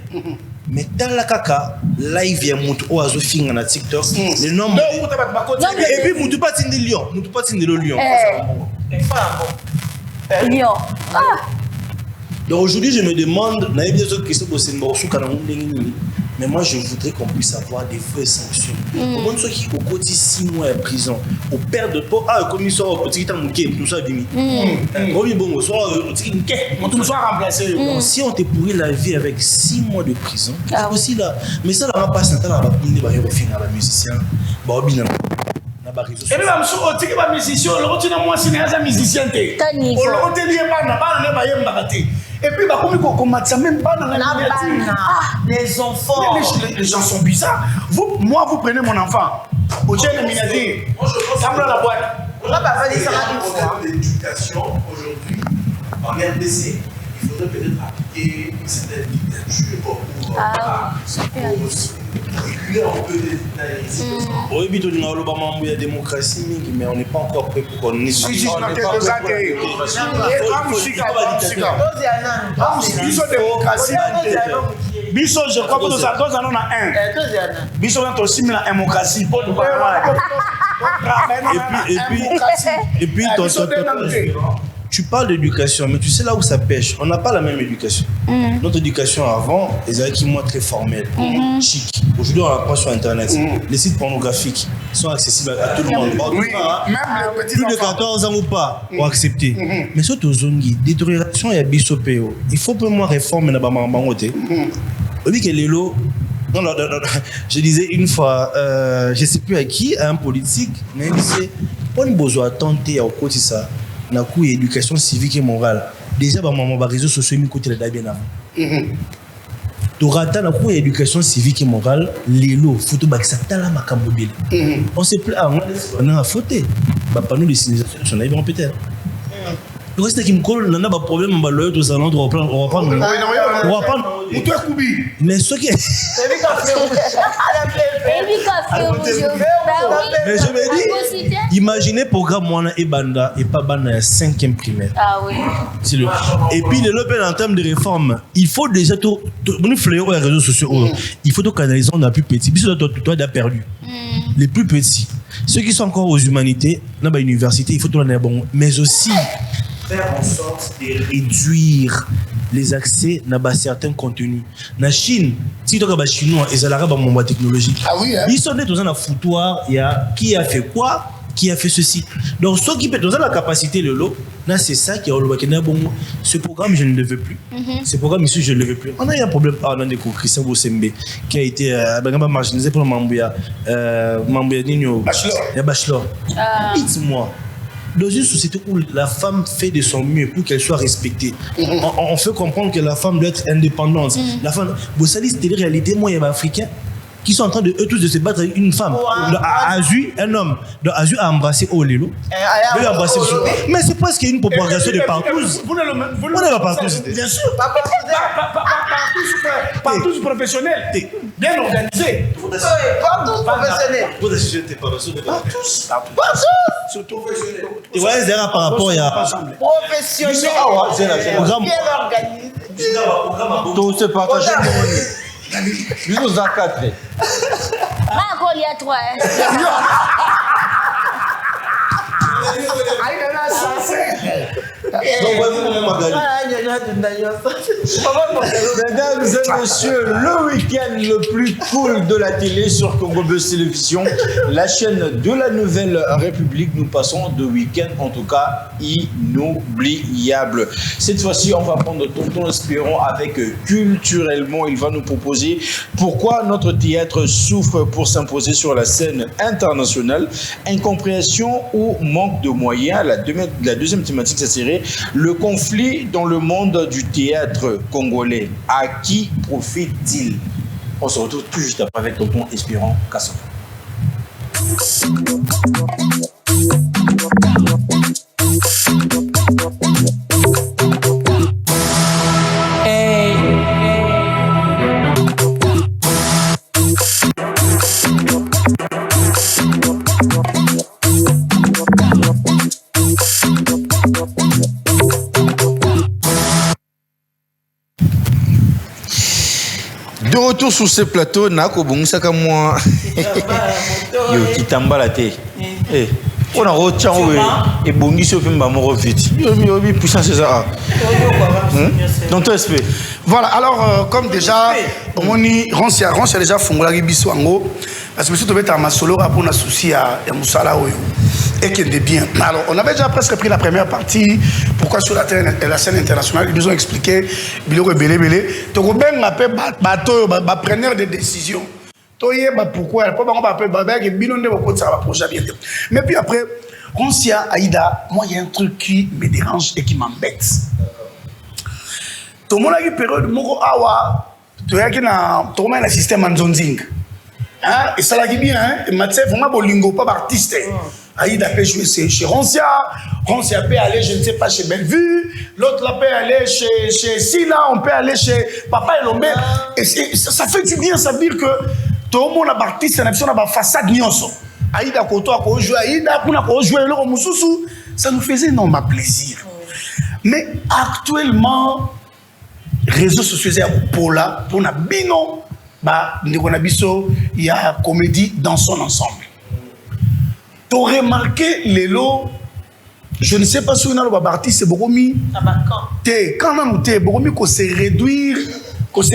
Mais dans la caca, là il vient monter au azo finga na TikTok. Les noms. Et puis Moutou pas de Lyon, Moutou pas de le Lyon. Lyon. Ah. Donc aujourd'hui, je me demande, mais moi je voudrais qu'on puisse avoir des vraies sanctions. Comment ceux qui ont cotisé 6 mois en prison, au père de toi, comme ils sont au petit temps, nous sommes demi. Si on te pourrit la vie avec 6 mois de prison, c'est aussi là. Mais ça, là, on passe un temps à la musicien. Et même si on dit que les musiciens, on dit que moi, c'est un musicien. On dit et puis, même pas dans les enfants. Les gens sont bizarres. Moi, vous prenez mon enfant. Vous êtes le miniature. Ça me la boîte. On a l'éducation aujourd'hui en RDC. Il faudrait peut-être appliquer une certaine dictature pour réguler un peu les détails. Oui, il y a la démocratie, mais on n'est pas encore prêt pour qu'on ait Biso, je crois que nous avons un. Biso, nous aussi la démocratie. Et puis, tu parles d'éducation, mais tu sais là où ça pêche. On n'a pas la même éducation. Notre éducation avant, les acquis moins très formels, chic. Aujourd'hui, on apprend sur Internet. Les sites pornographiques sont accessibles à tout le monde. Oui, même les petits plus de 14 ans ou pas, pour accepter. Mais surtout aux zones, détérioration et bisopéo. Il faut pour moi réformer la bangote. Oui, que les lots. Non, je disais une fois, je ne sais plus à qui, à un politique, mais il disait, on a besoin de tenter à côté ça. Na coup éducation civique et morale. Déjà, les réseaux sociaux, ils m'écoutent les bien avant. Tu rates na coup éducation civique et morale, les lots, photo bakisata la macambobile. On se plaît, on a fauté. Pas nous les significations, on a eu peut-être. Le reste qui me colle, on a pas de problème, on va le tout ça, on va prendre. Mais ce qui est. Mais je me dis, imaginez programme Moana et Banda et pas Banda 5e primaire. Ah oui. Et puis le en termes de réforme, il faut déjà tout fléau les réseaux sociaux. Il faut tout canaliser on a plus petit. Puis toi tu as perdu. Les plus petits, ceux qui sont encore aux humanités, dans l'université, il faut tout en avoir bon, mais aussi faire en sorte de réduire les accès à certains contenus. En Chine, si tu as chinois et ça la bombe technologique. Ah oui, hein? Ils sont dans un foutoir, il y a qui a fait quoi, qui a fait ceci. Donc ceux qui ont la capacité le lot, là c'est ça qui est au bon. Ce programme je ne le veux plus. Ce programme ici je ne le veux plus. On a eu un problème on a des Christian Bossembe qui a été marginalisé pour Mambouya Bachelor. Dites-moi. Dans une société où la femme fait de son mieux pour qu'elle soit respectée, on fait comprendre que la femme doit être indépendante. La femme, vous savez, c'est des réalités, moi, il y a des Africains qui sont en train de eux tous de se battre avec une femme. Azu, un homme. Donc Azu a embrassé Olelo. Mais c'est parce qu'il y a une propagation de partout. Vous n'avez pas partout. Bien sûr. Partout professionnel. Bien organisé. Partout professionnel. Partout. Surtout tu vois, c'est par rapport à professionnel. Bien organisé. Tout se partage. Nous à 4. Encore il y a 3. Mesdames et messieurs, le week-end le plus cool de la télé sur Congo Buzz Télévision, la chaîne de la Nouvelle République. Nous passons de week-end en tout cas inoubliable. Cette fois-ci, on va prendre Tonton Espérant avec Culturellement. Il va nous proposer pourquoi notre théâtre souffre pour s'imposer sur la scène internationale. Incompréhension ou manque de moyens. La deuxième thématique, ça serait le conflit dans le monde du théâtre congolais. À qui profite-t-il? On se retrouve tout juste après avec Tonton Espérant Kassof. retour sur ce plateau, Nako Bongusaka moi. Yo, qui t'emballe la tête. Eh, on a retient et Bongi au film Bamoro vite. Yo, puissance c'est ça. Dans ton esprit. Voilà, alors, comme déjà, on y Rancia déjà fondé biso ango. Parce que si tu veux être en solo, pour un souci à Moussala et qui est bien. Alors, on avait déjà presque pris la première partie. Pourquoi sur la scène internationale, ils nous ont expliqué. Biloko belé belé. Tu as bien appelé bateau, preneur de décision. Pourquoi? Mais puis après, Rancia, Aïda, moi il y a un truc qui me dérange et qui m'embête. Tout le monde a eu période moko awa, tu as un système en zonzing. Et ça l'a dit bien, hein? Mathieu, vraiment bolingo, pas artiste. Aïda peut jouer chez Rancia, Rancia peut aller, je ne sais pas, chez Bellevue, l'autre là peut aller chez Sila, on peut aller chez Papa Elombe. Et ça fait du bien, ça veut dire que tout le monde a artiste, on a façade nyonso. Aïda koto a joué Aïda, on a joué le Moussoussou, ça nous faisait énormément plaisir. Mais actuellement, réseaux sociaux pour la pour na bino ba il y a comédie dans son ensemble. Tu as remarqué les lots, je ne sais pas si on a le artiste c'est beaucoup mis quand même t'es beaucoup mis qu'on se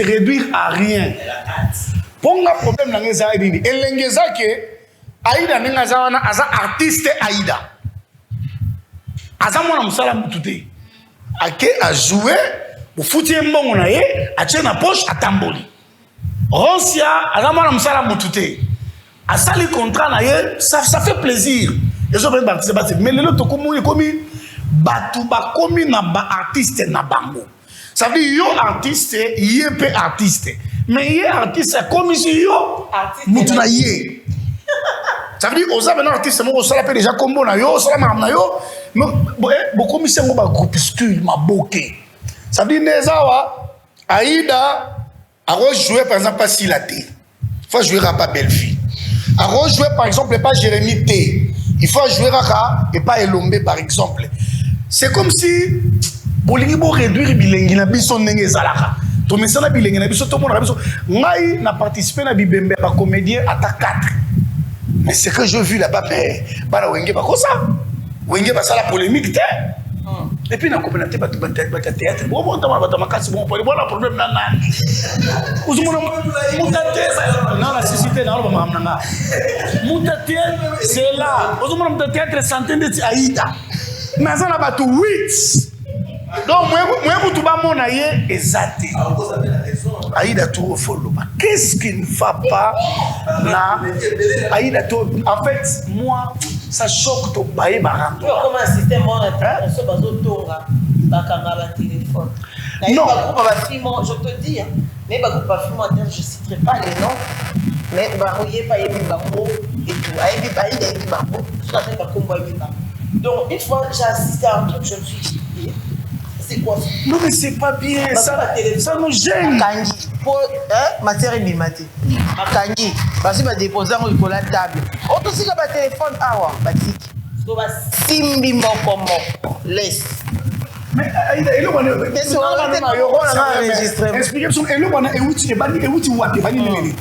réduire à rien. Pour un problème dans les aïdini et l'engeza que Aïda n'engaza wana aza artiste Aïda aza mwana musala mutute ake a joué au foot mbongo na ye a tient na poche à tamboli Rancia aza mwana musala mutute a sali contrat na ye ça fait plaisir et je vais artiste mais le to komi batu ba komi na ba artiste na bango ça veut dire yo artiste yé artiste mais yé artiste comme si yo mutuna yé ça veut dire aux amis artistes moi ça l'appelle déjà combo na yo ça la na yo mais beaucoup mi sengo ba groupuscule ma boké ça veut dire nezawa Aïda a rejoué par exemple pas Silaté il faut jouer à pas Belleville a rejoué par exemple pas Jérémy T il faut jouer à et pas Elombe par exemple c'est comme si bolingi bo réduire bilengi na biso ndenge zalaka to mesana bilengi na biso to mona biso ngai na participer na bibembe ba comédien à ta 4 mais c'est que je vu là-bas mais bana wenge ba ko ça wenge ba sala polémique té et puis na communauté ba théâtre bon bon ta makasi bon voilà problème na nani uzumona mutate non la société na ba mamnanga mutate c'est là uzumona mutate théâtre centaine de Aïda mais ça na ba 8 donc moi tout bas mon aïe exact Aïda tout au follow qu'est-ce qui ne va pas là Aïda tout en fait moi ça choque tout baïe barando comme un système monétaire on se base au tonga bakanga ba téléphone non je te dis hein mais ba groupe film je citerai pas les noms mais ba royer pas yebi bango et tout aïe ba yebi bango ça fait ba combo yebi bango donc une fois j'ai assisté à un truc je me suis dit c'est quoi ça? Non mais c'est pas bien, ça nous gêne. Kangi, pour matière bimate. Kangi, parce que va déposer en école à table. On te dit que le téléphone awa, batik. Simbi moko laisse. Mais il est enregistré. Explication, il est outil wapi, bani nini.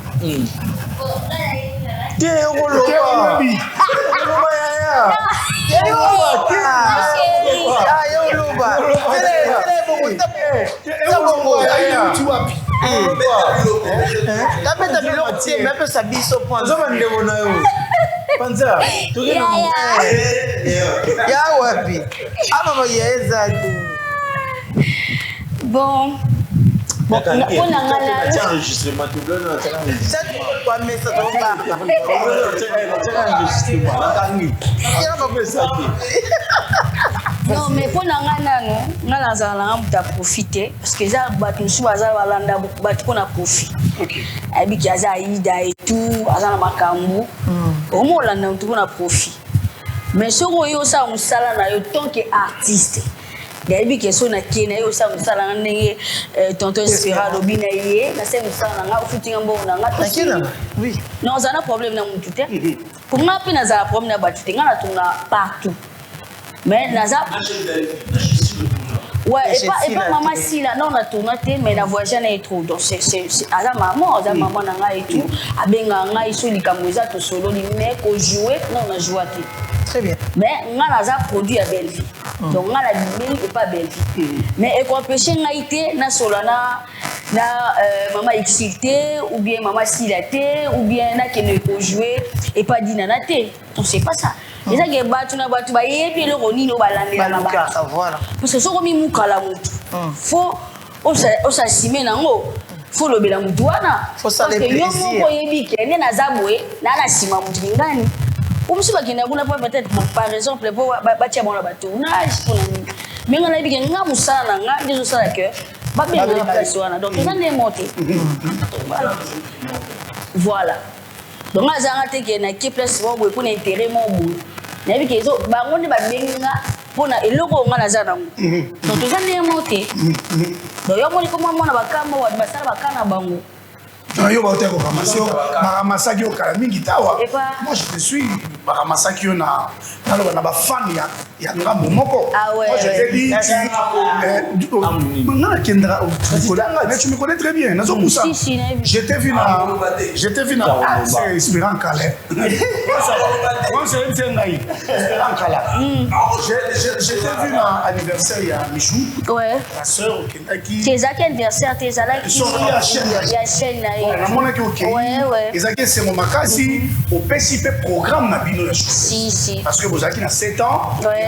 Bon. Bon, on a non, mais pour nous, on a profité parce que ça, nous avons profit. Et puis, il y a Aïda et tout, il y a Makambu. Au moins, on a profit. Mais si on a ça, on a tant qu'artiste. Gabi question na kena yo sa musala ndenge tonton Inspirado bina yé na se musala nga ufutinga mbona nga nakena oui non ça na problème na mutu te pour nga pe na za problème na batu te nga na tunga partout mais na za Ouais, et pas maman si là, non, on a tourné, mais la voyage n'est trop. Donc, c'est à la maman n'a et tout. À Benganga, ils sont les camouflages, tout solo, les mecs, au jouer, non, on a joué. Très bien. Mais on a produit à belle vie. Donc, on a la belle et pas belle vie. Mais et qu'on peut changer, na solana, na maman exilté, ou bien maman silaté, ou bien na qui ne peut jouer et pas dinanaté. Donc, c'est pas ça. Les gens qui battent, et puis le roni, nous balandés. Voilà. Parce que si on a mis moukala moutou, faut s'assumer nango, faut le béla moutouana. Faut ça les plaisirs. Parce que yo moko yebi ke ne na zabwe, na na sima moutou ngani. Ou msi ba kina kuna peut-être par exemple pour batia bon la tournage pour nani. Mais ngana yebi ke nga musala nga ndizo sala que ba bien na place wana. Donc on a des monter. Voilà. Donc nga zanga te ke na ki place bon pour intérêt mon bout. Na yebi ke zo bango ne ba benga pona eloko nga na zana mu. Donc on a des monter. Donc yo moni comment mona bakamba wa basala bakana bango. Yo ba oteko kamasio baramasaki yo kala mingi tawa. Moi je te suis baramasaki yo na na ba fan ya ngambo moko. Moi je te dis maintenant Kendra mais tu me connais très bien nazo kusa. Je t'ai vu na c'est Espérant Calais. Moi c'est Nsengai Espérant Calais. Je t'ai vu na anniversaire ya Michou. Ouais. La sœur Kendaki. Tes anniversaire tes alaki. Ya chaîne na namonaki oke ezalaki c'est mon makasi opesi mpe programme na bino ya si parce que bozalaki na 7 ans ouais.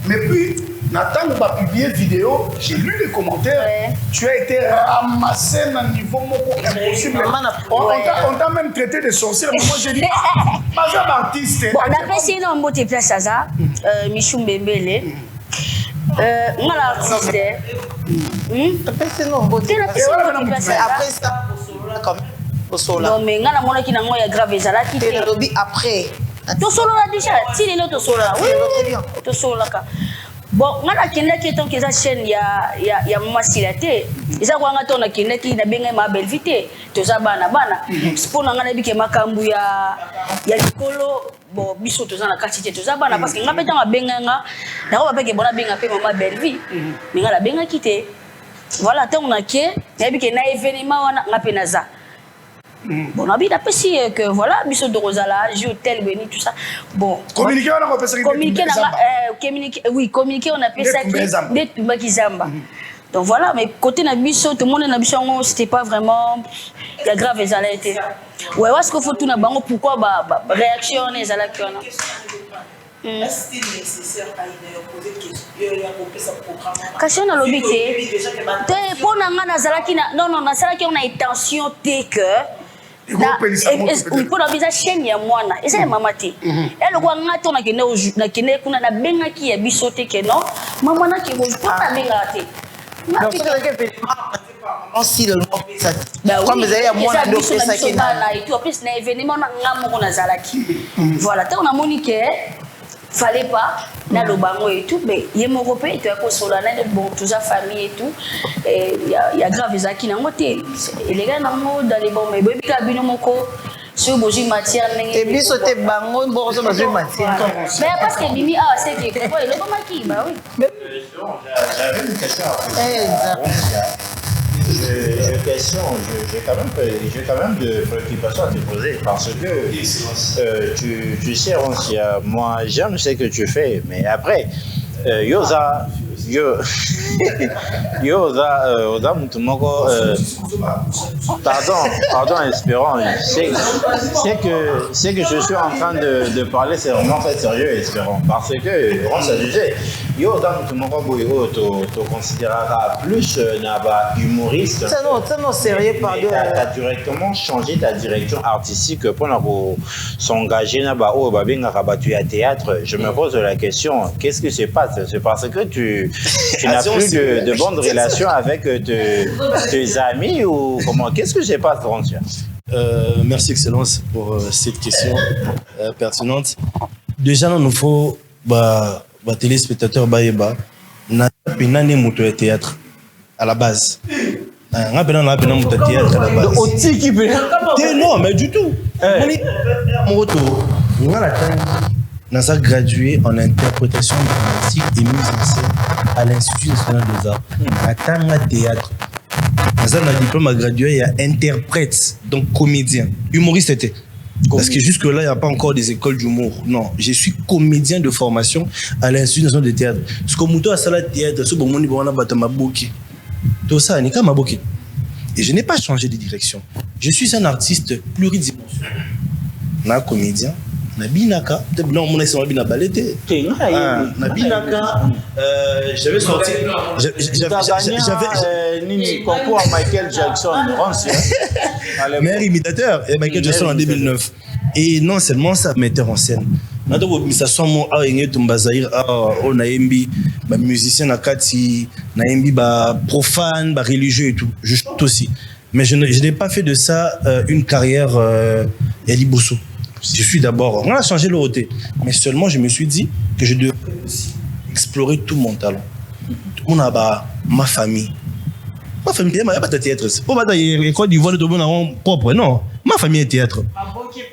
Mais puis na ntango bapublie vidéo j'ai lu les commentaires tu as été ramassé na niveau moko impossible on t'a même traité de sorcière mais moi j'ai dit baza baartiste napesi ino mbote place aza Michou Mbembele nga la artiste après ça pour solo non mais nga na mona ki nango ya grave ezalaki te lobi après to solo la déjà ti lelo to solo oui to solo ka bon nga na kendaki tant que ça chaîne ya mama silate eza kwa nga to na kendaki na benga ma belle vite to za bana spona nga na bike makambu ya likolo bon biso to za na kati te to za bana parce que nga peta nga benga nga na ko ba ke bona benga pe mama belle vie mais nga la benga kité voilà tant on a que na bike na événement wana nga pe naza. Bon, on a bien apprécié que voilà, Bisso de Rosala, Hôtel Béni, tout ça. Bon. Communiquer, on a apprécié oui, communiquer, on a appelé ça des Tumbakizamba. Donc voilà, mais côté Nabiso, tout le monde Nabiso, c'était pas vraiment. Il y a grave, les été. Ouais, est-ce qu'il faut tout n'abango pourquoi réaction les alakons. Est-ce qu'il est nécessaire à poser des questions question na lobité. Pour nanga nazalaki non nazalaki on a intention te que pour la visa chaîne ya mwana eza ya mama te elle kwa ngato na kene kuna na benga ki ya biso te que non mama na ki ko pas benga te on si le comme vous avez moi na pesa ki na et tout après na événement na ngamo na zalaki voilà tant on a moniqué fallait pas dans le bango et tout mais il y a mon repère tu as consolé bon toute sa famille et tout et il y a grave ça qui n'a moté et les gars dans les bons mais bébé cabine mon co sur boji matière et puis sauter bango bon ça boji matière mais parce que Mimi c'est que quoi il est pas maquillé bah oui j'avais une question j'ai quand même de préoccupations à te poser parce que tu sais, Roncia, moi j'aime ce que tu fais, mais après, Yoza Moutoumoko, pardon, Espérant, c'est que je suis en train de parler, c'est vraiment très sérieux, Espérant, parce que, Roncia disait, Yoza Moutoumoko, tu considéreras plus humoriste. C'est non sérieux, pardon. Tu as directement changé ta direction artistique pour s'engager dans le théâtre. Je me pose la question, qu'est-ce qui se passe? C'est parce que tu n'as plus de bonnes relations avec tes amis ou comment? Qu'est-ce que se passe, Roncia? Merci, Excellence, pour cette question pertinente. Déjà, il nous faut téléspectateurs baïba na penane moto ya théâtre à la base. Na penane moto ya théâtre à la base. Non, mais du tout. Moto, on a la Nasa gradué en interprétation dramatique et mise en scène à l'Institut national des arts. Atanga théâtre. Nasa na diplôme à gradué, il y a interprète, donc comédien. Humoriste était. Parce que jusque-là, il n'y a pas encore des écoles d'humour. Non, je suis comédien de formation à l'Institut national de théâtre. Parce que moi, à la théâtre, c'est bon, tout ça, n'est pas maboki. Et je n'ai pas changé de direction. Je suis un artiste pluridimensionnel. Na comédien, na binaka, non, mon ex na balete. Na binaka, j'avais sorti. J'avais Nini concours à Michael Jackson, meilleur imitateur et Michael Jackson en 2009. Et non seulement ça, metteur en scène. Ça sent mon on a musicien nakati, naembi profane, religieux et tout. Je chante aussi. Mais je n'ai pas fait de ça une carrière Yalibosso. Je suis d'abord, on a changé le roté. Mais seulement je me suis dit que je devrais aussi explorer tout mon talent. On a ma famille. Ma famille, il n'y a pas de théâtre. Pour pas l'école d'Ivoire, tout le monde propre. Non, ma famille est théâtre.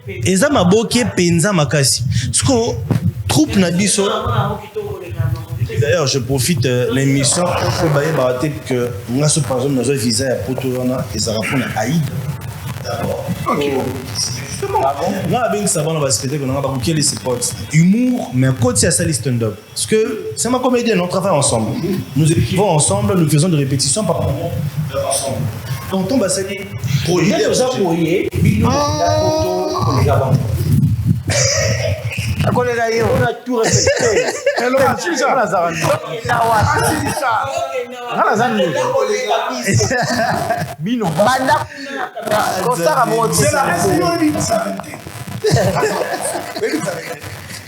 Et ça m'a bloqué penza makasi. Ce que troupe nabiso. D'ailleurs, je profite de l'émission pour bailler que nous avons par exemple notre visa à Potolana et ça répond à Aïd. D'abord. Ok. On a bien savoir dans le spectacle qu'on a pas bouqué les potes. Humour, mais côté à ça les stand-up. Parce que c'est ma comédienne, on travaille ensemble. Nous écrivons ensemble, nous faisons des répétitions par moment ensemble. Donc on va s'allier. Projet. On a tout respecté.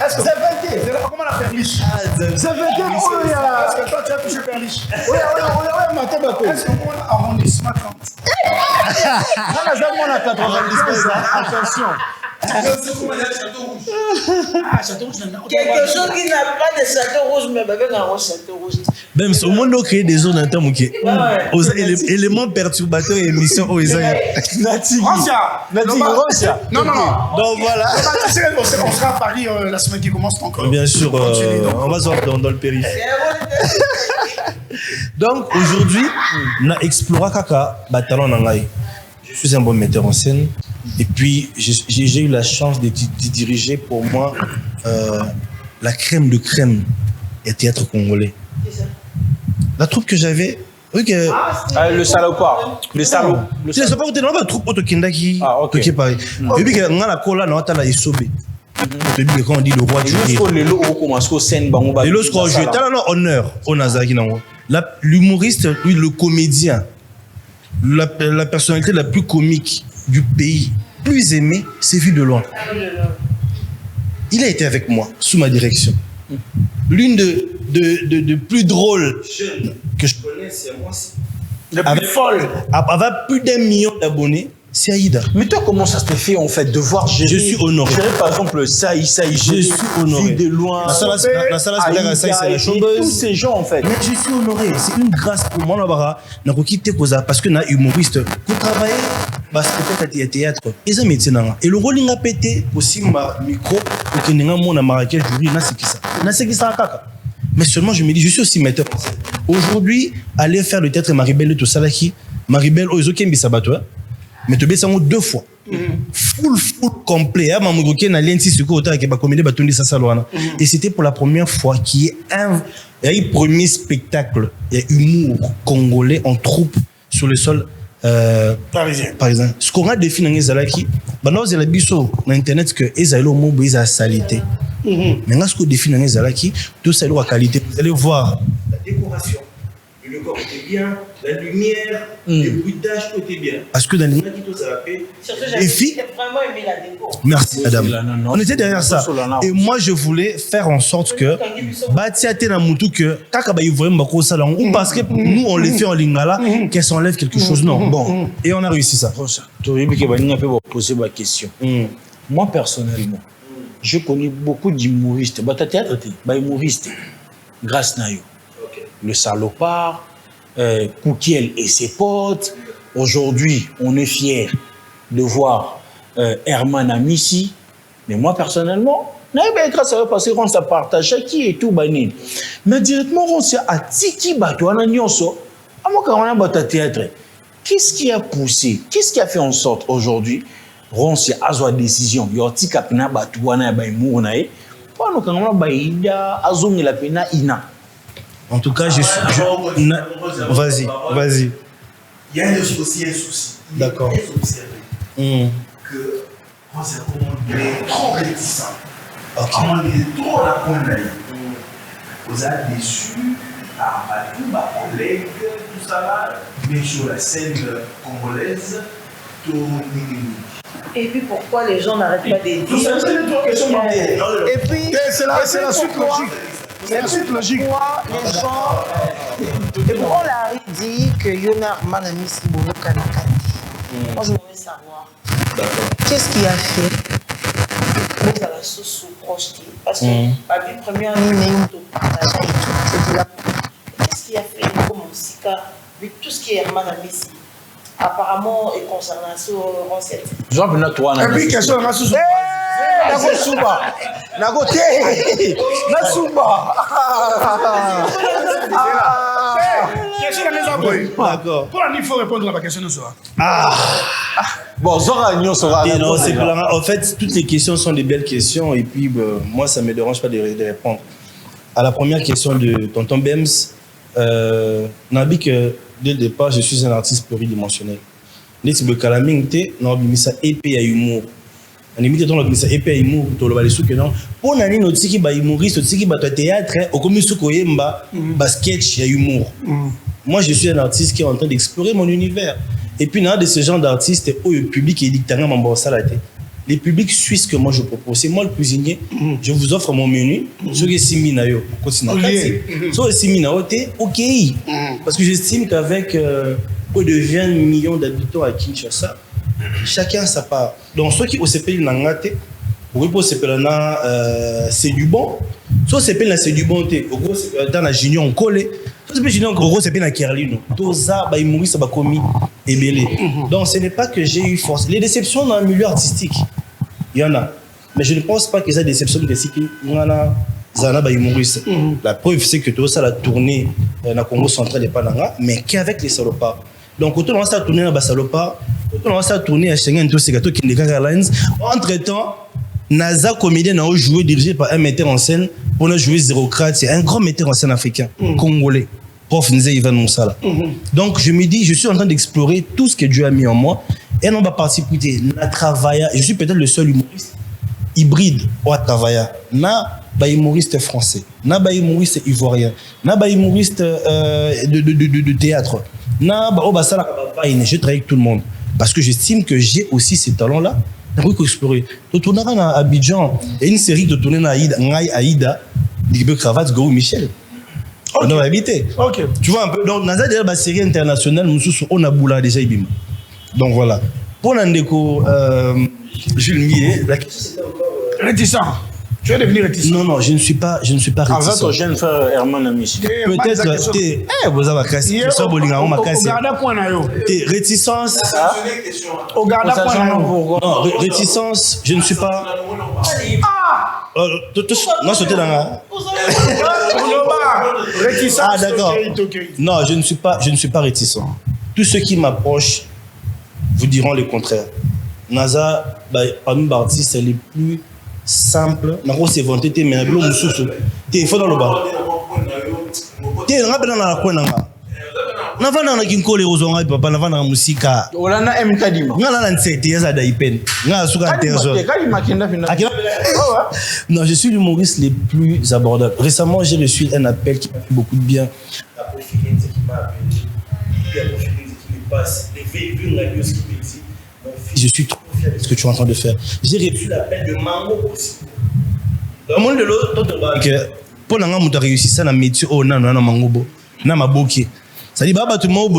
Est-ce que c'est 20? Comment la perliche? C'est 20? Est-ce que toi tu as touché perliche? Oui, est-ce qu'on a arrondissement 30? Attention. Quelque chose qui n'a pas de château rouge, mais avec un château rouge. Même si au monde a créé des zones en termes qui aux éléments perturbateurs et émissions aux Nati. Non. Donc voilà. On sera à Paris la semaine qui commence encore. Bien sûr, on va se voir dans le périph'. Donc aujourd'hui, on a exploré Kaka, Batalon Nangai. Je suis un bon metteur en scène. Et puis, j'ai eu la chance de diriger pour moi la crème de crème et théâtre congolais. La troupe que j'avais. Oui, le salopard. Le salaud. Le salopard, c'était la troupe autokindaki. Ah, ok. Et puis, on a la cola, on a la isobé. Quand on dit le roi du rire. Le lorsqu'on joue, t'as l'honneur au Nazaki. L'humoriste, lui, le comédien, la personnalité la plus comique du pays, plus aimé, c'est vu de loin. Il a été avec moi, sous ma direction. L'une de plus drôles que je connais, c'est moi. La plus folle. Avec plus d'1 million d'abonnés, c'est Aïda. Mais toi, comment ça te fait en fait de voir gérer? Je suis honoré. Gérer par exemple ça, je suis honoré. De loin. La salle c'est la chômeuse. Tous ces gens en fait. Mais je suis honoré. C'est une grâce pour moi n'a pas quitté parce que na humoriste pour travailler parce que peut-être il y a théâtre. Et ça métier nanga. Et le rôle n'a pété aussi ma micro pour que n'enga mon Marrakech jury na c'est qui ça kaka. Mais seulement je me dis je suis aussi metteur. Aujourd'hui aller faire le théâtre Maribel tout ça là qui Maribel Ozoke Mbisabato. Mais tu as 2 fois. Full complet. Et c'était pour la première fois qu'il y a un premier spectacle, il y a humour congolais en troupe sur le sol parisien. Ce qu'on a défini dans les Zalaki, c'est la biso sur Internet que les Zalaki ont une salité. Mais ce qu'on définit dans les Zalaki, tout ça a qualité. Vous allez voir la décoration. Le corps était bien, la lumière, le bruitage, tout était bien. Parce que dans les gens qui tout ça les filles, vraiment aimé la déco. Merci madame. On était derrière ça. Et moi je voulais faire en sorte que Batiate na mutu que kakaba ils voient mbako salon ou parce que nous on les fait en lingala qu'elles s'enlèvent quelque chose non. Bon, et on a réussi ça. Tu veux que Bani a fait poser ma question. Moi personnellement, je connais beaucoup d'humoristes. Bah théâtre bah humoriste grâce à eux. Le salopard, Koukiel et ses potes. Aujourd'hui, on est fiers de voir Herman Amissi, Mais moi, personnellement, grâce à eux, parce qu'on s'est partagé qui et tout, banine. Mais directement, on s'est attiki, théâtre. Qu'est-ce qui a poussé? Qu'est-ce qui a fait en sorte aujourd'hui, on s'est à décision, il y a un petit capina, En tout cas, vas-y, vas-y. Il y a aussi un souci. D'accord. Il faut observer que on s'est trop réticent. On est trop la condamné. Vous êtes déçus à tous mes collègues, tout ça là, mais sur la scène congolaise, tout Et puis pourquoi les gens n'arrêtent pas de dire? C'est les trois questions. Et puis c'est la suite logique. C'est la suite logique. Pourquoi les gens. Et pourquoi Larry dit que Yona Manami Sibono Kanakati? Moi, je voudrais savoir. Qu'est-ce qui a fait vous à la sauce projetée? Parce que la vie première, c'était là. Qu'est-ce qui a fait comme Sika, avec tout ce qui est Manami Sibono? Apparemment, et concernant ce recette. Et puis, question de la sous. D'accord. Pour il faut répondre à la question de soi. Bon, en fait, toutes les questions sont des belles questions et puis moi, ça ne me dérange pas de répondre. À la première question de Tonton Bems, Nabi que dès le départ, je suis un artiste pluridimensionnel. Neti be kalaming te na obimisa épée à humour. On imite ton obimisa épée à humour to lo balesu que non. Pour nani no tiki ba humoriste, tiki ba théâtre, au comme suko yemba ba sketch à humour. Moi je suis un artiste qui est en train d'explorer mon univers. Et puis dans de ce genre d'artistes où le public est dictateur mambo salade. Les publics suisses que moi je propose, c'est moi le cuisinier, je vous offre mon menu, je vais simi na yo, continue. So simi na yo te OK. Parce que j'estime qu'avec plus de 20 millions d'habitants à Kinshasa, chacun sa part. Donc, ceux qui ont CPL Nangate, pour c'est du bon. Soit CPL c'est du bon, au gros, c'est dans la junior on colle. Soit CPL junior, au gros, c'est bien la Kerlino. Tout ça, il mourit, ça va commis et belé. Donc, ce n'est pas que j'ai eu force. Les déceptions dans le milieu artistique, il y en a. Mais je ne pense pas que ça déception de ce qui Zana humoriste. La preuve, c'est que tout ça, la tournée dans le Congo central et pas là, mais qu'avec les salopards. Donc, quand on va tourner dans les salopards, quand on va tourner à Schengen, tout ce gâteau qui est Airlines, entre-temps, Naza comédien a joué dirigé par un metteur en scène pour nous jouer Zérocrate. C'est un grand metteur en scène africain, congolais, prof Nze Ivan Moussala. Donc, je me dis, je suis en train d'explorer tout ce que Dieu a mis en moi et on va participer à travailler. Je suis peut-être le seul humoriste hybride au travailler. Na humoriste français, na humoriste ivoirien, na humoriste de théâtre, na je travaille avec tout le monde parce que j'estime que j'ai aussi ces talents-là. On peut explorer. Tu tournes à Abidjan et une série de tournées à Aïda, Ligue Cravate, Go Michel. On a habité. Ok. Tu vois un peu. Donc, dans la série internationale, on a boula déjà Ibim. Donc voilà. Pour l'Andeko, Jules Millet, la question c'était encore. Réticent. Tu vas devenir réticent. Non, je ne suis pas réticent. Avec ton jeune frère Herman Amici. Peut-être, vous avez cassé. Réticence. Au garde à point. Non, réticence, je ne suis pas. Non, c'était dans la. Réticence. Ah, d'accord. Non, je ne suis pas réticent. Tous ceux qui m'approchent vous diront le contraire. Naza, parmi les artistes les plus simples, c'est vanté, mais il y a faut dans le bas. Tu es dans la coin. Navana na kinkole ozonga papa navana na musika. Olana mkadima. Ngala na nsete yaza daipen. Ngala suka terzo. Non, je suis l'humoriste les plus abordables. Récemment, j'ai reçu un appel qui m'a fait beaucoup de bien. La profilée qui m'a appelé. La profilée qui me passe. Les véhicules la news qui me dit. Mon fils, je suis trop fier de ce que tu es en train de faire. J'ai reçu l'appel de Mango aussi. Dans le monde de l'autre, pour l'anga mouta réussi ça dans métier oh non non Mangobo. Na maboki. Ça dit baba tout le monde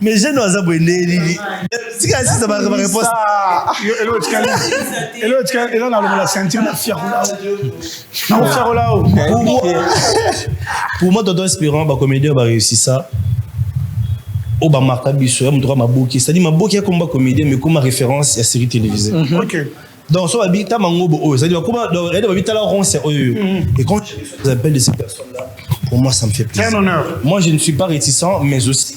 mais je dois abonner si ça va réponse et là on a la ceinture la fière là pour moi Tonton Espérant comédien va réussir ça Oba Marta Bisso, Maboki. C'est-à-dire, Maboki a comme comédien, mais comme référence à la série télévisée. Ok. Donc, ça va bien, c'est-à-dire, comment, et quand je vous appelle de ces personnes-là, pour moi, ça me fait plaisir. C'est un honneur. Moi, je ne suis pas réticent, mais aussi,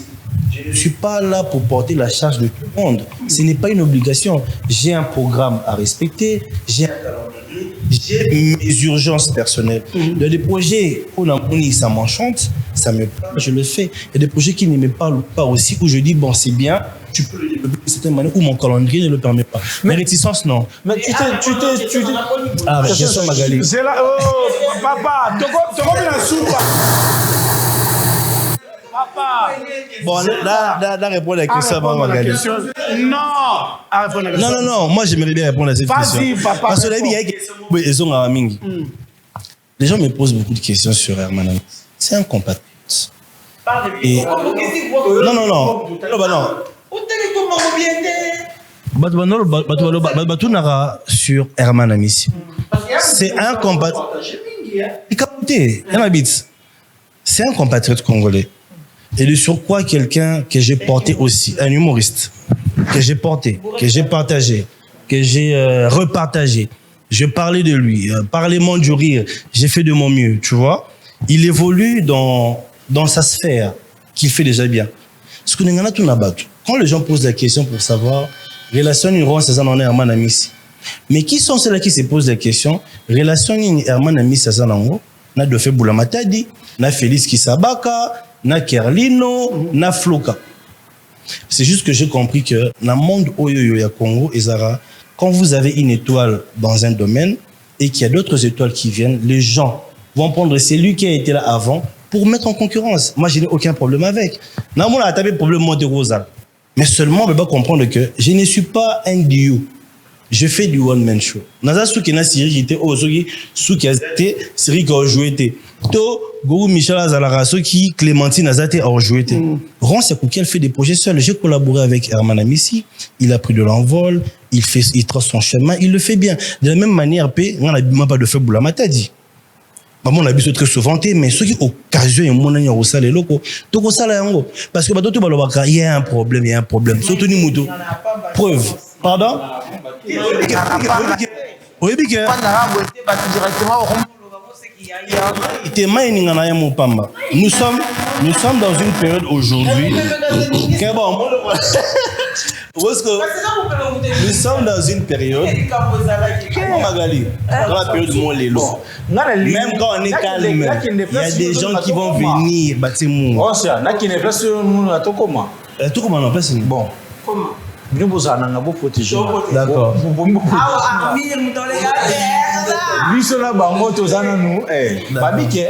je ne suis pas là pour porter la charge de tout le monde. Ce n'est pas une obligation. J'ai un programme à respecter, j'ai un calendrier, j'ai mes urgences personnelles. Il y a des projets où ça m'enchante, ça me parle, je le fais. Il y a des projets qui ne me parlent pas aussi, où je dis, bon, c'est bien, tu peux le développer d'une certaine manière, où mon calendrier ne le permet pas. Mais réticence, non. Mais tu t'es... Ah, mais Gerson Magali. C'est là, oh, papa, tu vas bien soupe. Papa. Bon, là, répondre à la question avant Magali. Non, Non, moi j'aimerais bien répondre à cette question. Vas-y, papa. Parce que la vie, il y a des questions. Les gens me posent beaucoup de questions sur Herman Amissi. C'est un compatriote. Et... Non. Sur Herman Amissi. C'est un compatriote. C'est un compatriote congolais. Et de surcroît, quelqu'un que j'ai porté aussi, un humoriste, que j'ai porté, que j'ai partagé, que j'ai repartagé. Je parlais de lui, parlement du rire, j'ai fait de mon mieux, tu vois. Il évolue dans sa sphère, qu'il fait déjà bien. Ce que nous avons tout nabattu. Quand les gens posent la question pour savoir, relation Herman Herman Amissi. Mais qui sont ceux-là qui se posent la question, relation Herman Amissi na Dofé Boulamatadi, na Félix Kisabaka, na Kerlino, na Floka. C'est juste que j'ai compris que dans le monde Oyoyo ya Congo et Zara, quand vous avez une étoile dans un domaine et qu'il y a d'autres étoiles qui viennent, les gens vont prendre celui qui a été là avant pour mettre en concurrence. Moi, je n'ai aucun problème avec. Non, moi, j'ai un problème de Rosa. Mais seulement, on ne peut pas comprendre que je ne suis pas un duo. Je fais du one-man show. Dans la série qui a été série qui a joué. To Gourou Michel Azalara, qui Clémentine Azate a joué. Ron Sekouki, elle fait des projets seuls. J'ai collaboré avec Herman Amissi. Il a pris de l'envol. Il trace son chemin. Il le fait bien. De la même manière, on n'a pas de fait Boulamata dit. On a vu très souvent, mais ceux qui occasion et mon ami au salé locaux, tout ça là parce que il y a un problème. Surtout ni moto. Preuve. Pardon? Oui, bien que. Nous sommes dans une période aujourd'hui. Nous sommes dans une période. Magali, dans la période où on est lourd. Même quand on est calme, il y a des gens qui vont venir bâtir mon. Bon, c'est un qui n'est pas sur nous à tout comment. Tout comment on place bon. Comment? Nous vous en avons protégé. D'accord. Lui cela bango tozana nous babike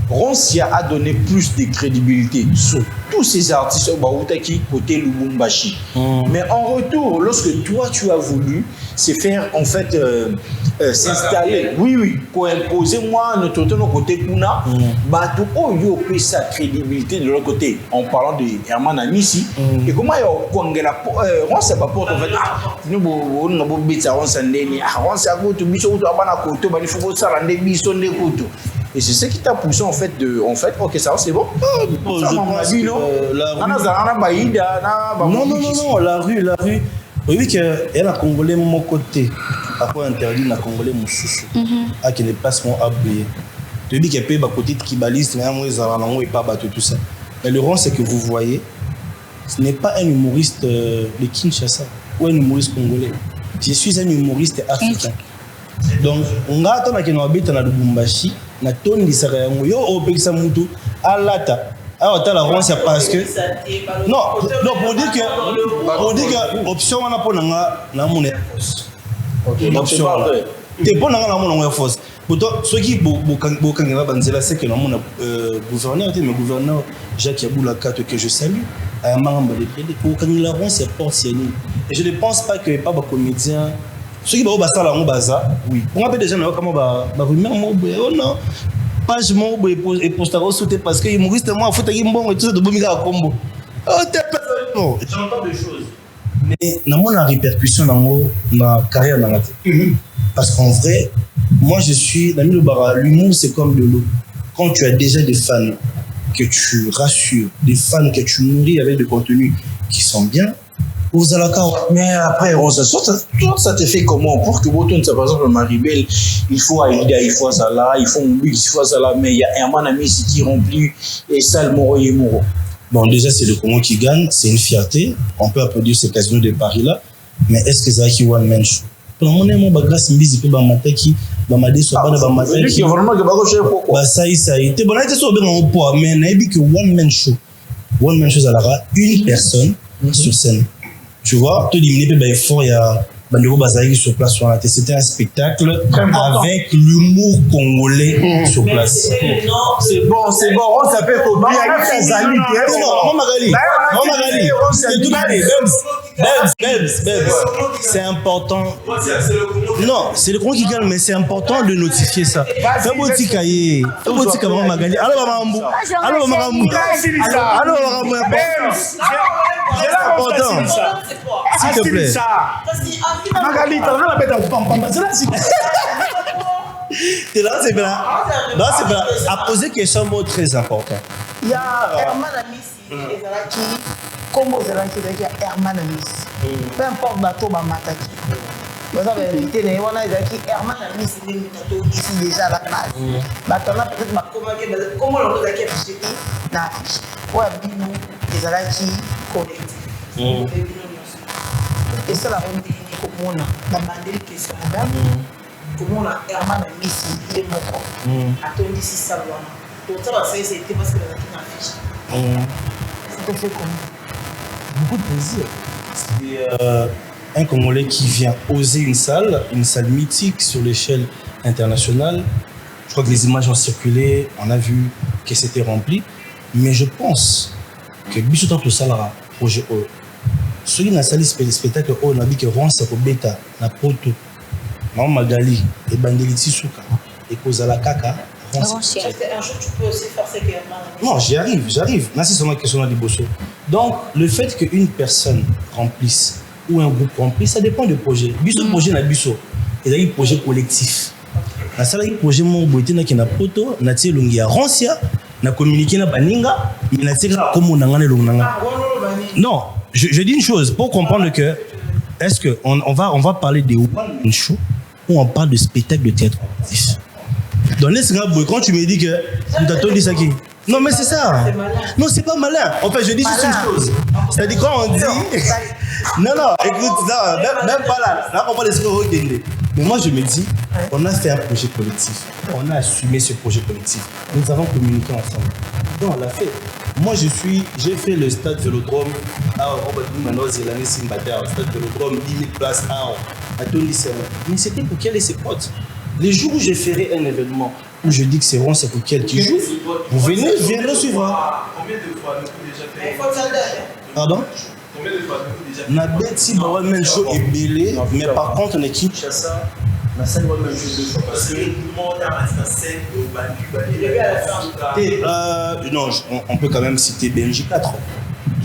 Ronsia a donné plus de crédibilité sur tous ces artistes qui côté Lubumbashi. Mais en retour, lorsque toi tu as voulu se faire en fait s'installer, oui, pour imposer moi notre côté Kuna, Bato Oyo pris sa crédibilité de l'autre côté en parlant de Herman Amissi. Et comment il y a Ronsia pas porte en fait nous on bita Ronsia ndeni Ronsia go to biso to abana koto bani faut ça rendre biso ne koto. Et c'est ce qui t'a poussé en fait ok ça c'est bon. Non, la rue. Oui, que elle a congolais mon côté. Après interdit la congolais mon souci. À que les passements à briller. Tu dis qu'il y a pas côté qui balise, mais moi ils ont pas battu tout ça. Mais le rond c'est que vous voyez, ce n'est pas un humoriste de Kinshasa ou un humoriste congolais. Je suis un humoriste africain. Donc on a attendu que nous habitons à Lubumbashi. Na toni disaka yango yo opekisa mutu alata alors ta la ronce parce que non pour dire que option on a pour na mon force option te pour na mon force pourtant ceux qui bokangela banzela c'est que na mon gouverneur mais gouverneur Jacques Yaboula Kato que je salue à Maramba de Prédé pour kangela ronce porte et je ne pense pas que pas comédien ceux qui vont passer là, on baza, oui. On a déjà comment rumeur non. Page et poster sauter parce que humoriste moi faut tailler bon et tout ça de bomiga à combo. Non, j'entends des choses. Mais dans mon répercussion dans ma carrière dans la tête. Parce qu'en vrai, moi je suis dans le bara, l'humour c'est comme de l'eau. Quand tu as déjà des fans, que tu rassures, des fans que tu nourris avec des contenus qui sont bien, aux alaka. Mais après, ça te fait comment? Pour que Boton, par exemple, Maribel, il faut Aïda, il faut Salah, il faut Moubik, il faut Salah, mais il y a Herman Amissi qui remplit et Sal Moro et Moro. Bon, déjà, c'est le Congo qui gagne, c'est une fierté. On peut applaudir ces casinos de Paris-là, mais est-ce que Zaki One Man Show? Pour moi, grâce à Mbizi, il y a Mataki, Bamade, Sobana, Bamataki. Il y a vraiment que Bagoche pourquoi? Ça y est. T'es bon, là, t'es sur le poids, mais il y a que One Man Show. One Man Show, ça aura une personne sur scène. Tu vois, tout diminuer, il faut il y a Bandero Bazari sur place. C'était un spectacle avec l'humour congolais sur place. Non, c'est bon, on s'appelle Kobi, Zali. Non, Magali, c'est important. Non, c'est le Congo qui gagne, mais c'est important de notifier ça. Fais bon petit cahier, fais bon petit camarade Magali. Alors, c'est important. S'il te plaît. Magali, t'as la bête à pam. C'est là, c'est bien. À poser question mot très important. Il y a Herman Amissi, comme aux Zalaki, il y a Herman Amissi. Peu importe bateau, Mataki. Vous avez invité, il y a Herman Amissi, ici déjà à la base. Maintenant, peut-être comment on a affiché dans l'affiche. Ouais, Bimou, les Zalaki collectif. Et ça, la remise, comment on a demandé les questions. Comment on a Herman Amissi, il est mort. Attendez si ça va. Donc ça va faire, c'était parce que la affiche. Ça te fait comment? Beaucoup de plaisir. C'est un Congolais qui vient oser une salle mythique sur l'échelle internationale. Je crois que les images ont circulé, on a vu que c'était rempli. Mais je pense que Bissot le Salara, projet O, ceux qui ont salle spectacle O, on a dit que Ron Sakobeta, na Poto, Maman Magali, et Bandeliti Souka, et Kozala Kaka. Un jour, tu peux aussi faire ce que non, j'y arrive. Là, c'est seulement une question de Bosso. Donc, le fait qu'une personne remplisse ou un groupe remplisse, ça dépend du projet. Bisso projet na Bisso. Il y a un projet collectif. La salle un projet mon boité na kina poto, na tie longi ya Rancia, na communiquer na baninga, mais na tie comme on ngane longa. Non, je dis une chose pour comprendre que est-ce que on va parler de one show ou on parle de spectacle de théâtre collectif. Dans les quand tu me dis que tu t'attends dit ça qui. Non mais c'est ça. Non c'est pas malin. En fait je dis juste une chose. C'est-à-dire quand on dit. Non écoute même pas là. Là on parle de ce qu'on dit. Mais moi je me dis, on a fait un projet collectif. On a assumé ce projet collectif. Nous avons communiqué ensemble. Donc on l'a fait. Moi j'ai fait le stade Vélodrome à maintenant Zélanie Simbater, le stade Vélodrome 10 000 places à Tony Serra. Mais c'était pour qu'elle ait ses potes. Les jours où je ferai un événement où je dis que c'est Ron Sekoukiel qui joue, vous venez, je viendrai suivre. Combien de fois nous déjà fait? Pardon? Combien de fois nous déjà fait? Na bêti Bawa même show est belé, mais par contre on est Kinshasa. La scène Bawa même show 2 fois parce que tout le monde a la scène de Banu. non, on peut quand même citer Benji 4.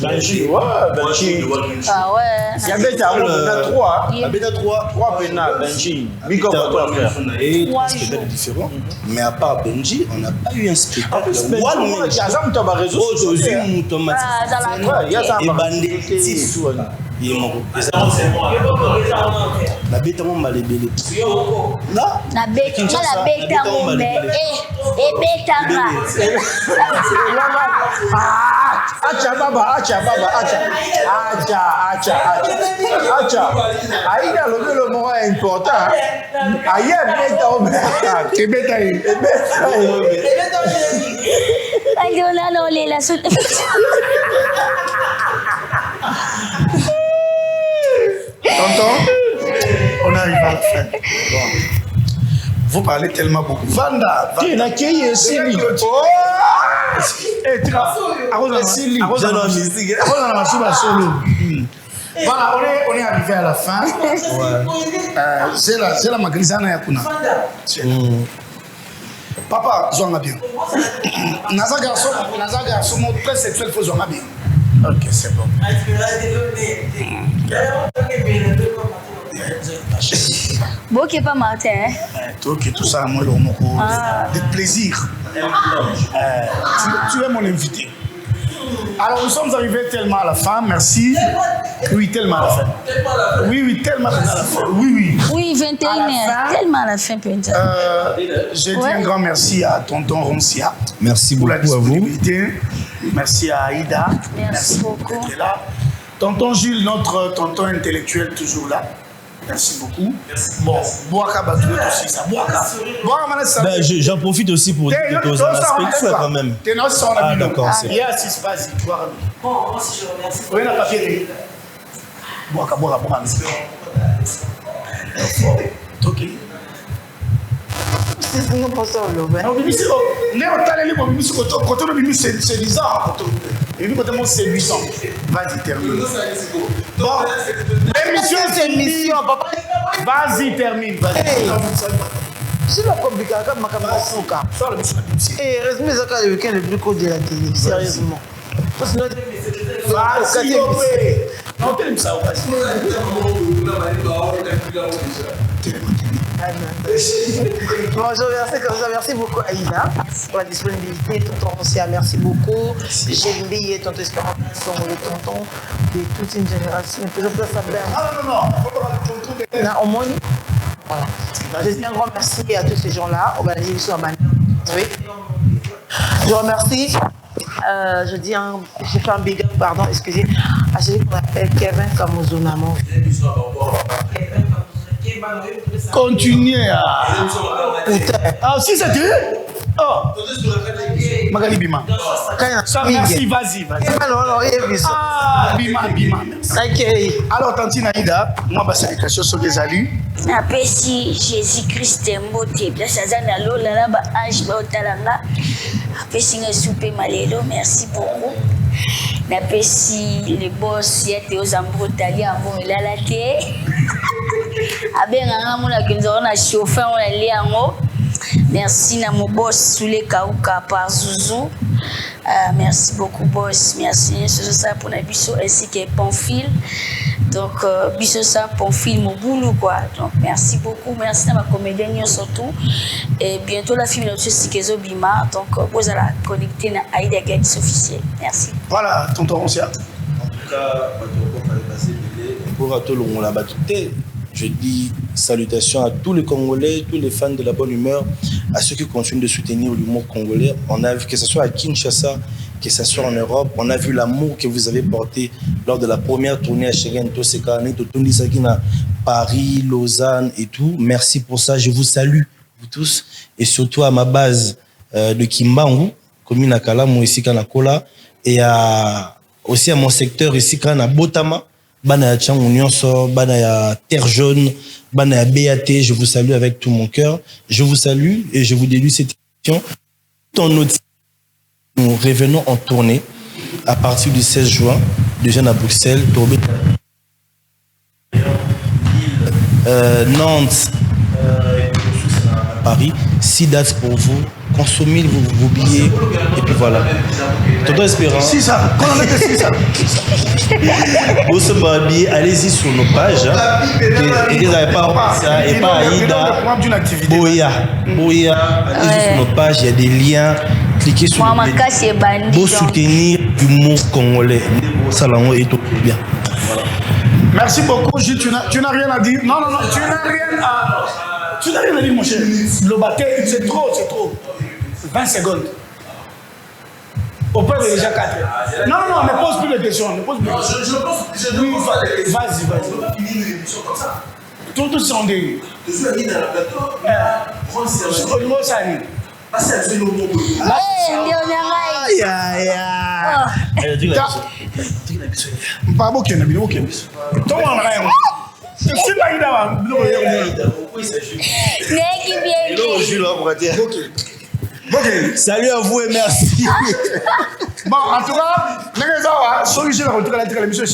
Benji, ouais, Benji. Ah ouais. Il y avait ta roue, on a 3. Il y avait 3 pénals, Benji. Big up à toi, frère. Et un spectacle différent. Mais à part Benji, on n'a pas eu un spectacle. Il y a ça, tu as raison. Il y a ça. Et Banditi. Il est mort. La bête à mon malébélé. Là, La bête à mon bébé. Et bête à moi. Acha baba. Aïda le mot est important. Aïe, bête au bête. Tonton, on arrive à la fin. Bon. Vous parlez tellement beaucoup. Vanda. Tu n'as qu'à Sili. Voilà, on est arrivé à la fin. C'est la magrisana Yakuna. Papa, Zonga bien. Naza garçon, très sexuel, faut Zonga bien. Ok, c'est bon. Bon, qui est pas Martin, hein? Tout ça, moi, de plaisir. Tu es mon invité. Alors, nous sommes arrivés tellement à la fin, merci. Oui, tellement à la fin. Oui, tellement à la fin. Oui. Oui, 21h, tellement à la fin, peut-être. Je dis un grand merci à tonton Roncia. Merci pour beaucoup la disponibilité. à vous. Merci à Aïda. Merci beaucoup. D'être là. Tonton Jules, notre tonton intellectuel, toujours là. Merci beaucoup. Bon, Boaka Batoué aussi, ça. Boaka. J'en profite aussi pour dire que tu as un aspect quand même. Ah, d'accord, c'est bon. Yes, vas-y, tu vois. Bon, moi aussi je remercie. Oui, la papier. Boaka. Ok. C'est non pas ça, le vin. Non, Bibi, c'est bon. Néo, t'as les mots, Bibi, c'est côté de Bibi, c'est 10 ans. Bibi, côté de c'est 8 ans. Vas-y, termine. Bon, l'émission, c'est émission, papa. Vas-y, termine. C'est la complication, comme ma caméra Souka. Et heureusement, c'est quand le week-end le plus court de la télé, sérieusement. Parce que notre. Vas-y, non, t'aimes ça, vas-y. Bon, merci beaucoup Aïda pour la disponibilité, tonton Roncia, merci beaucoup. J'ai oublié tonton Espérance, le tonton de toute une génération. Peut-être ça non, au moins. Voilà. Je dis un grand merci à tous ces gens-là. On va aller sur la oui. Je remercie. Je fais un big up, pardon, excusez, à celui qu'on appelle Kevin Kamuzunamo. Continuez à... Ah, si c'est Dieu. Oh. Magali Bima. Merci, vas-y. Ah, Bima. Alors, Tante Naïda, moi, ma salutation sur les alus. Napesi Jésus-Christ mbote. Place azana lola la ba ange ba otalanga. Napesi nga soupe malelo. Merci beaucoup. Napesi le boss yete ozambrotali avant ilalate. Abenga mona kinzo na chauffeur on ali yango. Merci na mon boss Soule Kauka par Zouzou. Merci beaucoup boss. Merci c'est ça pour la biso ainsi que Pamphile. Donc biso ça Pamphile mon boulot quoi. Donc merci beaucoup. Merci à ma comédienne surtout. Et bientôt la film notre Sikezo Bima. Donc vous allez connecter na Aïda Gadis officiel. Merci. Voilà, tonton Roncia. En tout cas, pour tout le monde là-bas, je dis salutations à tous les Congolais, tous les fans de la bonne humeur, à ceux qui continuent de soutenir l'humour congolais. On a vu que ce soit à Kinshasa, que ce soit en Europe, on a vu l'amour que vous avez porté lors de la première tournée à Chegen, à Paris, Lausanne et tout. Merci pour ça, je vous salue, vous tous, et surtout à ma base de Kimbangu, commune à Kalamu, ici à Nakola, et aussi à mon secteur ici à Botama. Bana ya Tchangou Nyonso, Bana ya Terre Jaune, Bana ya BAT, je vous salue avec tout mon cœur. Je vous salue et je vous dédie cette émission. Nous revenons en tournée à partir du 16 juin, déjà à Bruxelles, Nantes, Paris. 6 dates pour vous. Consommez vos billets et puis voilà. Tonton Espérance. Si ça, quand on a fait ça. Vous allez-y sur nos pages. Et vous n'avez pas ça et pas Aïda. Boya. Allez-y sur nos pages, il y a des liens. Cliquez sur pour soutenir l'humour congolais. Salon et tout bien. Merci beaucoup, Gilles. Tu n'as rien à dire. Non, tu n'as rien à... Tu n'as rien à dire, mon cher. Le bâté, c'est trop. 20 secondes. Au peuple déjà 4. Non, ne pose plus de questions. Je pose oui, vas-y. Tout sont des... Je suis allé dans le plateau. Salut à vous et merci. Bon, en tout cas, je vais retourner à la télévision.